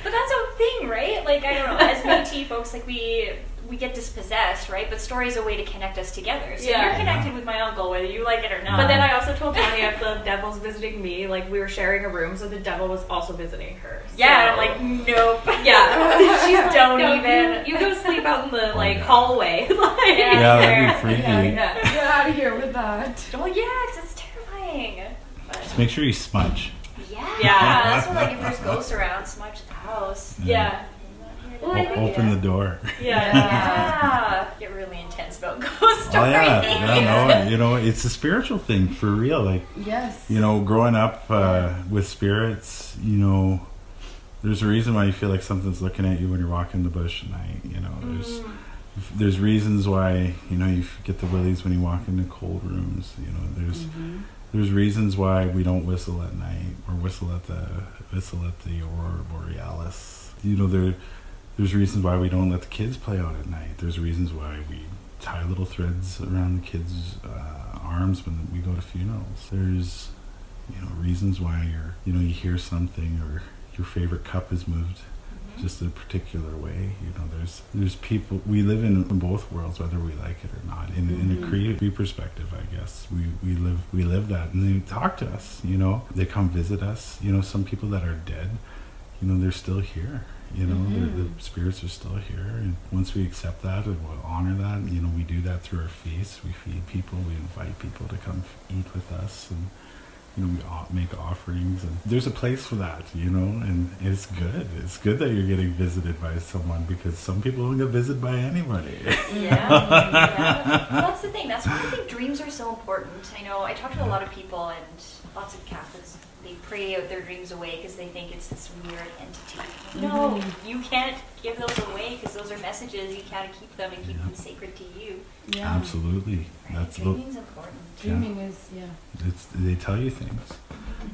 But that's a thing, right? Like, I don't know, as Métis folks, like we get dispossessed, right? But story is a way to connect us together. So you're connected with my uncle, whether you like it or not. But then I also told Tanya if the devil's visiting me, like we were sharing a room, so the devil was also visiting her. So. Yeah, I'm like, nope. Yeah, she's don't even. You go sleep out in the like hallway. Like, that'd be freaky. Get out of here with that. Well, yeah, because it's terrifying. But, Just make sure you smudge. yeah, that's what, like, if there's ghosts around, smudge the house. Yeah. Well, I think, Open the door. Yeah. Get really intense about ghost stories. Oh yeah, no, you know, it's a spiritual thing for real. Like, Yes. you know, growing up with spirits, you know, there's a reason why you feel like something's looking at you when you're walking the bush at night. You know, there's reasons why, you know, you get the willies when you walk into cold rooms. You know, there's reasons why we don't whistle at night or whistle at the aurora borealis. You know, there's reasons why we don't let the kids play out at night. There's reasons why we tie little threads around the kids' arms when we go to funerals. There's, you know, reasons why you hear something or your favorite cup is moved just a particular way. You know, there's people, we live in both worlds, whether we like it or not. In a Cree perspective, I guess we live that, and they talk to us. You know, they come visit us. You know, some people that are dead, you know, they're still here. You know, the spirits are still here, and once we accept that and we'll honor that, you know, we do that through our feasts. We feed people, we invite people to come eat with us, and you know, we make offerings, and there's a place for that, you know, and it's good. It's good that you're getting visited by someone, because some people don't get visited by anybody. Yeah. Well, that's the thing. That's why I think dreams are so important. I know I talk to a lot of people, and lots of Catholics, they pray out their dreams away because they think it's this weird entity. No, you can't give those away because those are messages. You gotta keep them and keep them sacred to you. Yeah. Absolutely. Right? Dreaming's important. Dreaming is, they tell you things.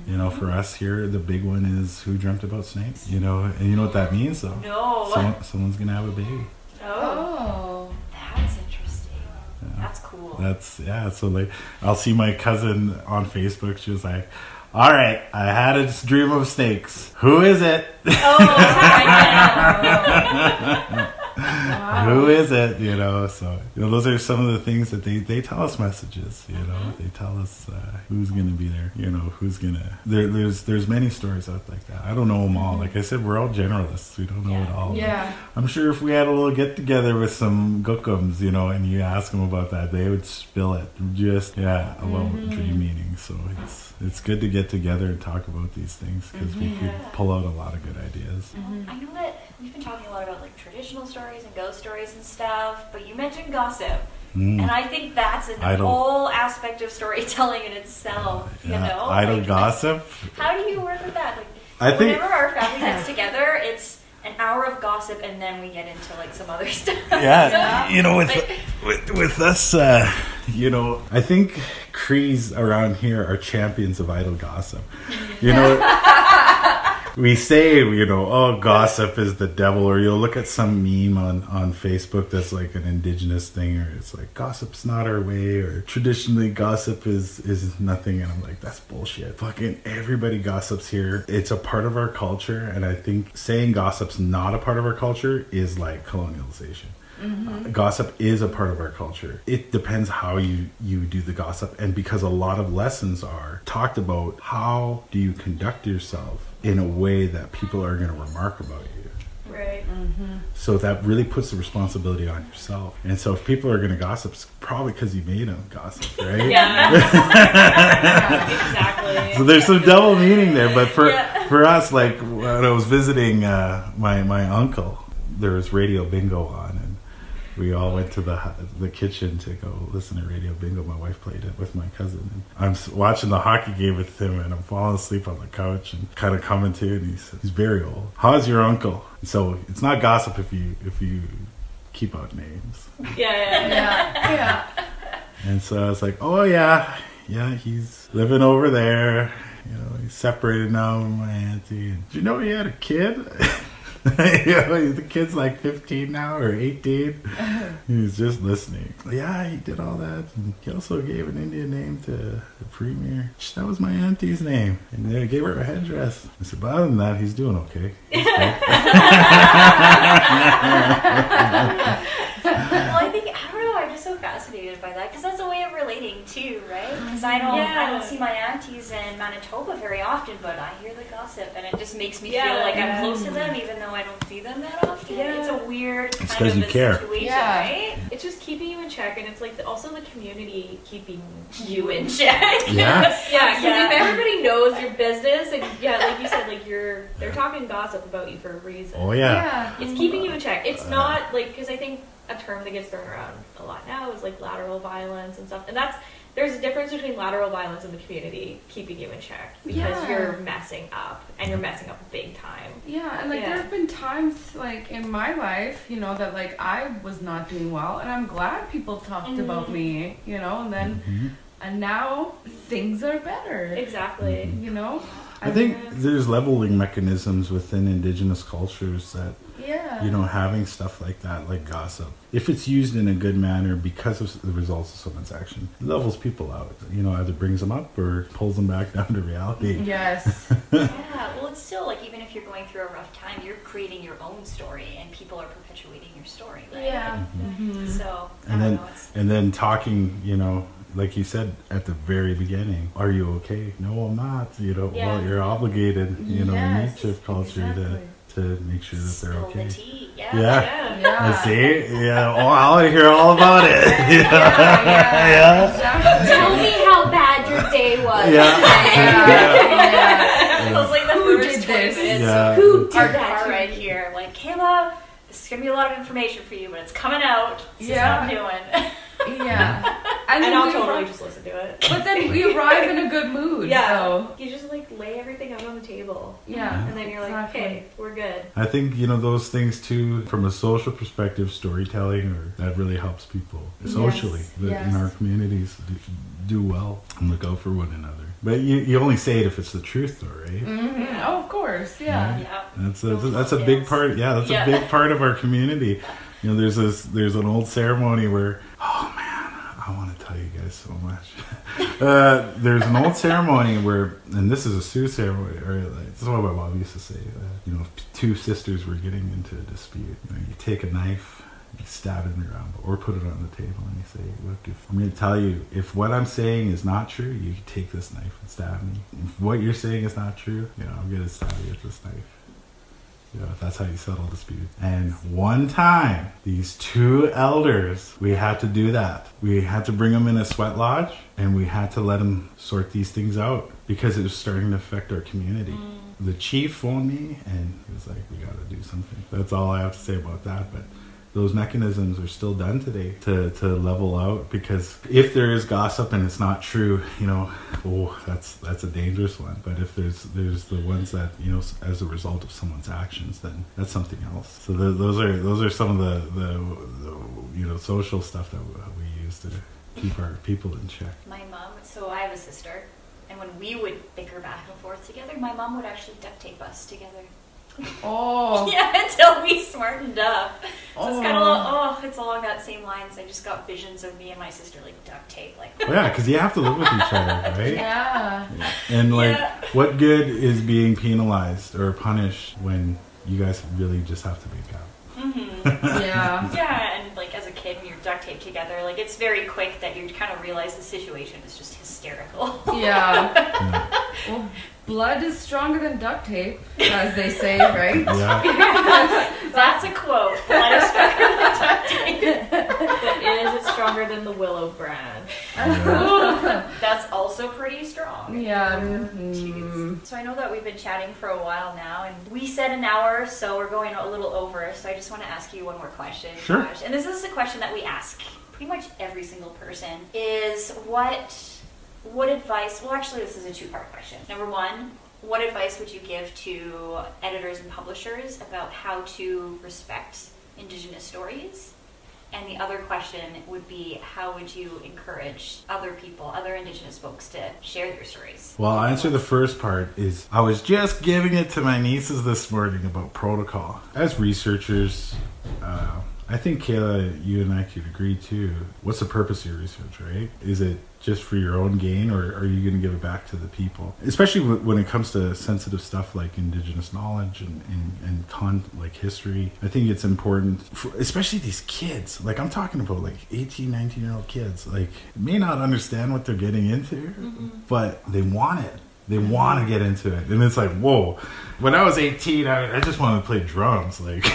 You know, for us here, the big one is who dreamt about snakes. You know, and you know what that means, though. No. Someone's gonna have a baby. Oh. That's interesting. Yeah. That's cool. So like, I'll see my cousin on Facebook. She was like, all right, I had a dream of snakes. Who is it? Wow. Who is it? You know, so you know, those are some of the things that they tell us messages. You know, they tell us who's going to be there. You know, who's gonna. There's many stories out like that. I don't know them all. Like I said, we're all generalists. We don't know it all. Yeah. I'm sure if we had a little get together with some gookums, you know, and you ask them about that, they would spill it. Just about dream meaning. So it's good to get together and talk about these things, because we could pull out a lot of good ideas. I know that we've been talking a lot about like traditional stories and ghost stories and stuff, but you mentioned gossip. And I think that's an whole aspect of storytelling in itself, you know? Idle like, gossip. How do you work with that? Like, I think whenever our family gets together, it's an hour of gossip, and then we get into like some other stuff. Yeah, you know, with us, you know, I think Crees around here are champions of idle gossip. You know, we say, you know, oh, gossip is the devil, or you'll look at some meme on Facebook that's like an indigenous thing, or it's like, gossip's not our way, or traditionally gossip is nothing, and I'm like, that's bullshit. Fucking everybody gossips here. It's a part of our culture, and I think saying gossip's not a part of our culture is like colonialization. Gossip is a part of our culture. It depends how you do the gossip, and because a lot of lessons are talked about how do you conduct yourself in a way that people are going to remark about you. Right. So that really puts the responsibility on yourself. And so if people are going to gossip, it's probably because you made them gossip, right? Yeah. Exactly. So there's some double meaning there. But for us, like when I was visiting my uncle, there was Radio Bingo on, we all went to the kitchen to go listen to Radio Bingo. My wife played it with my cousin. And I'm watching the hockey game with him, and I'm falling asleep on the couch and kind of coming to. And he's very old. How's your uncle? So it's not gossip if you keep out names. Yeah. And so I was like, oh yeah, he's living over there. You know, he's separated now from my auntie. And did you know he had a kid? The kid's like 15 now or 18. He's just listening. Yeah, he did all that. And he also gave an Indian name to the premier. That was my auntie's name. And they gave her a headdress. I said, but other than that, he's doing okay. Well, I don't know, I'm just so fascinated by that, because that's a way of relating too, right? Because I don't see my aunties in Manitoba very often, but I hear the gossip, and it just makes me feel like I'm close to them, even though I don't see them that often. Yeah. It's a weird kind of a situation, right? It's just keeping you in check, and it's like also the community keeping you in check. Yes. Because if everybody knows your business, and like you said, like they're talking gossip about you for a reason. Oh yeah. It's keeping you in check. It's not like, because I think a term that gets thrown around a lot now is like lateral violence and stuff, and there's a difference between lateral violence in the community keeping you in check, because you're messing up, and you're messing up big time. And like there's been times like in my life, you know, that like I was not doing well, and I'm glad people talked about me, you know, and then and now things are better. Exactly. You know, I think there's leveling mechanisms within Indigenous cultures that, you know, having stuff like that, like gossip, if it's used in a good manner because of the results of someone's action, it levels people out. You know, either brings them up or pulls them back down to reality. Yes. Well, it's still like, even if you're going through a rough time, you're creating your own story, and people are perpetuating your story, right? Yeah. So, and then talking, you know, like you said at the very beginning, are you okay? No, I'm not. You know, well, you're obligated, you know, in each of culture to make sure that they're okay. The tea. Yeah. Yeah. See? Yeah. Oh, I want to hear all about it. Exactly. Tell me how bad your day was. It was like the first 20 minutes. Who did that right here? Like, Kayla, this is going to be a lot of information for you, but it's coming out. This is what I'm doing. And I'll totally just listen to it. But then we arrive in a good mood. So. You just like lay everything out on the table. And then you're like, okay, we're good. I think, you know, those things too, from a social perspective, storytelling, that really helps people socially in our communities do well and look out for one another. But you only say it if it's the truth, though, right? Oh, of course, Right? That's a big part. Yeah, that's a big part of our community. You know, there's an old ceremony where, oh man, I want to tell you guys so much. There's an old ceremony where, and this is a Sioux ceremony, or like, this is what my mom used to say. You know, if two sisters were getting into a dispute, you know, you take a knife, you stab it in the ground, or put it on the table, and you say, look, if I'm going to tell you, if what I'm saying is not true, you take this knife and stab me. If what you're saying is not true, you know, I'm going to stab you with this knife. You know, that's how you settle disputes. And one time, these two elders, we had to do that. We had to bring them in a sweat lodge, and we had to let them sort these things out because it was starting to affect our community. The chief phoned me, and he was like, we got to do something. That's all I have to say about that. But those mechanisms are still done today to level out, because if there is gossip and it's not true, you know, that's a dangerous one. But if there's the ones that, you know, as a result of someone's actions, then that's something else. So those are some of the you know, social stuff that we use to keep our people in check. My mom, so I have a sister, and when we would bicker back and forth together, my mom would actually duct tape us together. Until we smartened up. So it's kind of it's along that same lines. I just got visions of me and my sister like duct tape, like. Well, yeah, because you have to live with each other, right? And like, what good is being penalized or punished when you guys really just have to make up? And like as a kid, when you're duct taped together, like it's very quick that you kind of realize the situation is just hysterical. Well, blood is stronger than duct tape, as they say, right? That's a quote. Blood is stronger than duct tape. But is it stronger than the willow branch? That's also pretty strong. So I know that we've been chatting for a while now, and we said an hour, so we're going a little over. So I just want to ask you one more question, Sure. Josh. And this is a question that we ask pretty much every single person, is what advice, well actually this is a two-part question. Number one, what advice would you give to editors and publishers about how to respect Indigenous stories? And the other question would be, how would you encourage other people, other Indigenous folks, to share their stories? Well, I'll answer the first part. Is I was just giving it to my nieces this morning about protocol. As researchers, I think, Kayla, you and I could agree too. What's the purpose of your research, right? Is it just for your own gain, or are you going to give it back to the people? Especially when it comes to sensitive stuff like Indigenous knowledge and like history. I think it's important, especially these kids. Like, I'm talking about like 18, 19-year-old kids. Like, may not understand what they're getting into, but they want it. They want to get into it. And it's like, whoa. When I was 18, I just wanted to play drums. Like,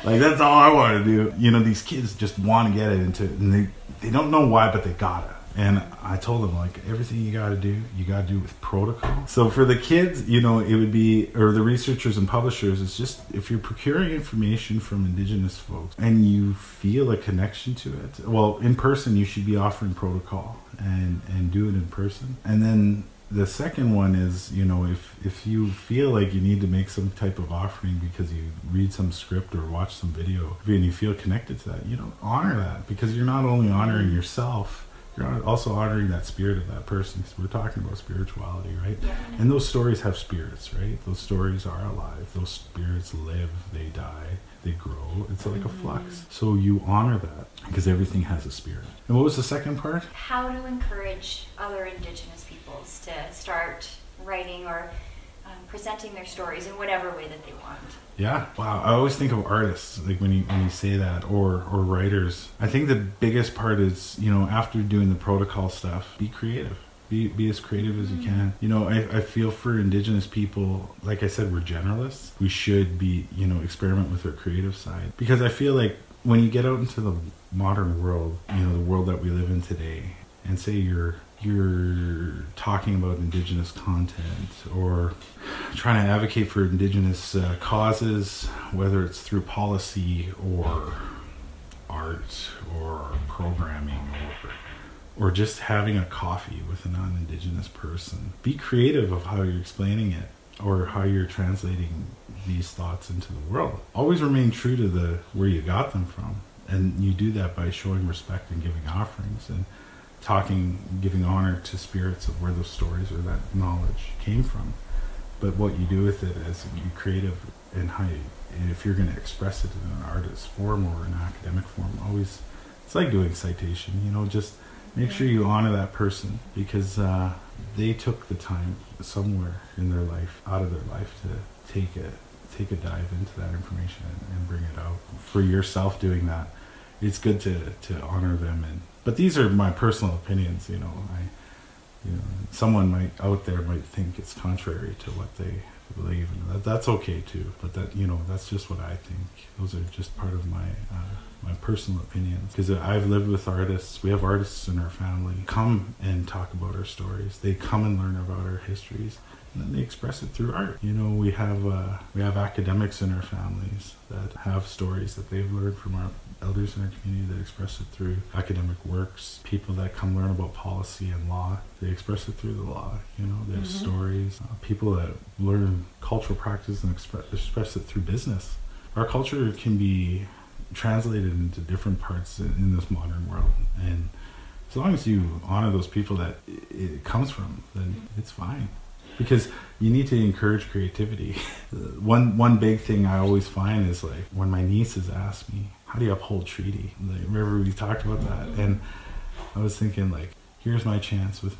like that's all I wanted to do. You know, these kids just want to get into it. And they don't know why, but they got it. And I told them, like, everything you got to do with protocol. So for the kids, you know, it would be, or the researchers and publishers, it's just, if you're procuring information from Indigenous folks and you feel a connection to it, well, in person, you should be offering protocol and do it in person. And then the second one is, you know, if you feel like you need to make some type of offering because you read some script or watch some video and you feel connected to that, you know, honor that, because you're not only honoring yourself, you're also honoring that spirit of that person, because we're talking about spirituality, right? Yeah. And those stories have spirits, right? Those stories are alive. Those spirits live, they die, they grow. It's like a flux. So you honor that, because everything has a spirit. And what was the second part? How to encourage other Indigenous peoples to start writing or presenting their stories in whatever way that they want. Yeah, wow. I always think of artists, like when you say that, or writers. I think the biggest part is, you know, after doing the protocol stuff, be creative. Be as creative as you can. You know, I feel for Indigenous people, like I said, we're generalists. We should be, you know, experiment with our creative side. Because I feel like when you get out into the modern world, you know, the world that we live in today, and say you're talking about Indigenous content or trying to advocate for Indigenous causes, whether it's through policy or art or programming or just having a coffee with a non-Indigenous person. Be creative of how you're explaining it or how you're translating these thoughts into the world. Always remain true to where you got them from. And you do that by showing respect and giving offerings and giving honor to spirits of where those stories or that knowledge came from. But what you do with it is be creative and if you're going to express it in an artist form or an academic form, always, it's like doing citation, you know, just make sure you honor that person, because they took the time somewhere in their life, out of their life, to take a dive into that information and bring it out. For yourself doing that, it's good to honor them. But these are my personal opinions, you know. Someone out there might think it's contrary to what they believe, and that's okay too. But that, you know, that's just what I think. Those are just part of my personal opinions. Because I've lived with artists. We have artists in our family come and talk about our stories. They come and learn about our histories, and then they express it through art. You know, we have academics in our families that have stories that they've learned from our elders in our community that express it through academic works. People that come learn about policy and law, they express it through the law. You know, they have stories. People that learn cultural practice and express it through business. Our culture can be translated into different parts in this modern world, and as long as you honor those people that it comes from, then it's fine. Because you need to encourage creativity. One big thing I always find is, like, when my nieces ask me, how do you uphold treaty? Like, remember we talked about that, and I was thinking, like, here's my chance with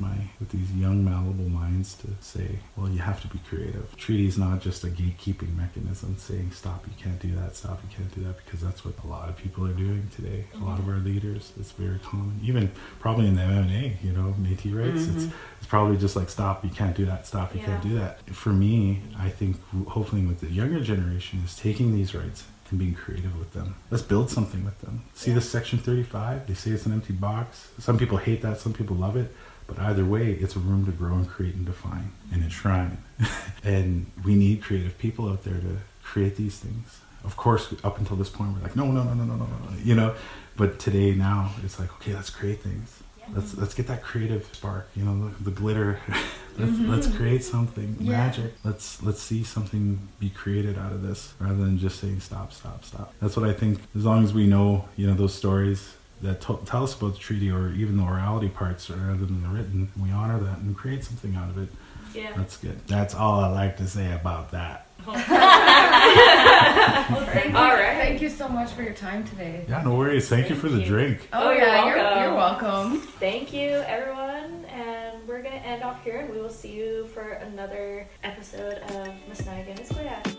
these young malleable minds to say, well, you have to be creative. Treaty is not just a gatekeeping mechanism saying stop, you can't do that, stop, you can't do that, because that's what a lot of people are doing today. A lot of our leaders, it's very common. Even probably in the MMA, you know, Métis rights, it's probably just like stop, you can't do that, stop, you can't do that. For me, I think hopefully with the younger generation is taking these rights and being creative with them. Let's build something with them. See this Section 35? They say it's an empty box. Some people hate that, some people love it. But either way, it's a room to grow and create and define and enshrine. And we need creative people out there to create these things. Of course, up until this point, we're like, no. But today, now, it's like, okay, let's create things. Let's get that creative spark, the glitter. Let's create something magic. Let's see something be created out of this rather than just saying stop. That's what I think. As long as we know, those stories that tell us about the treaty, or even the orality parts rather than the written, we honor that and create something out of it. Yeah, that's good. That's all I like to say about that. Well, thank you so much for your time today. Yeah, no worries. Thank you for the drink. Oh yeah, you're welcome. Thank you, everyone. And we're going to end off here, and we will see you for another episode of Maskwacis.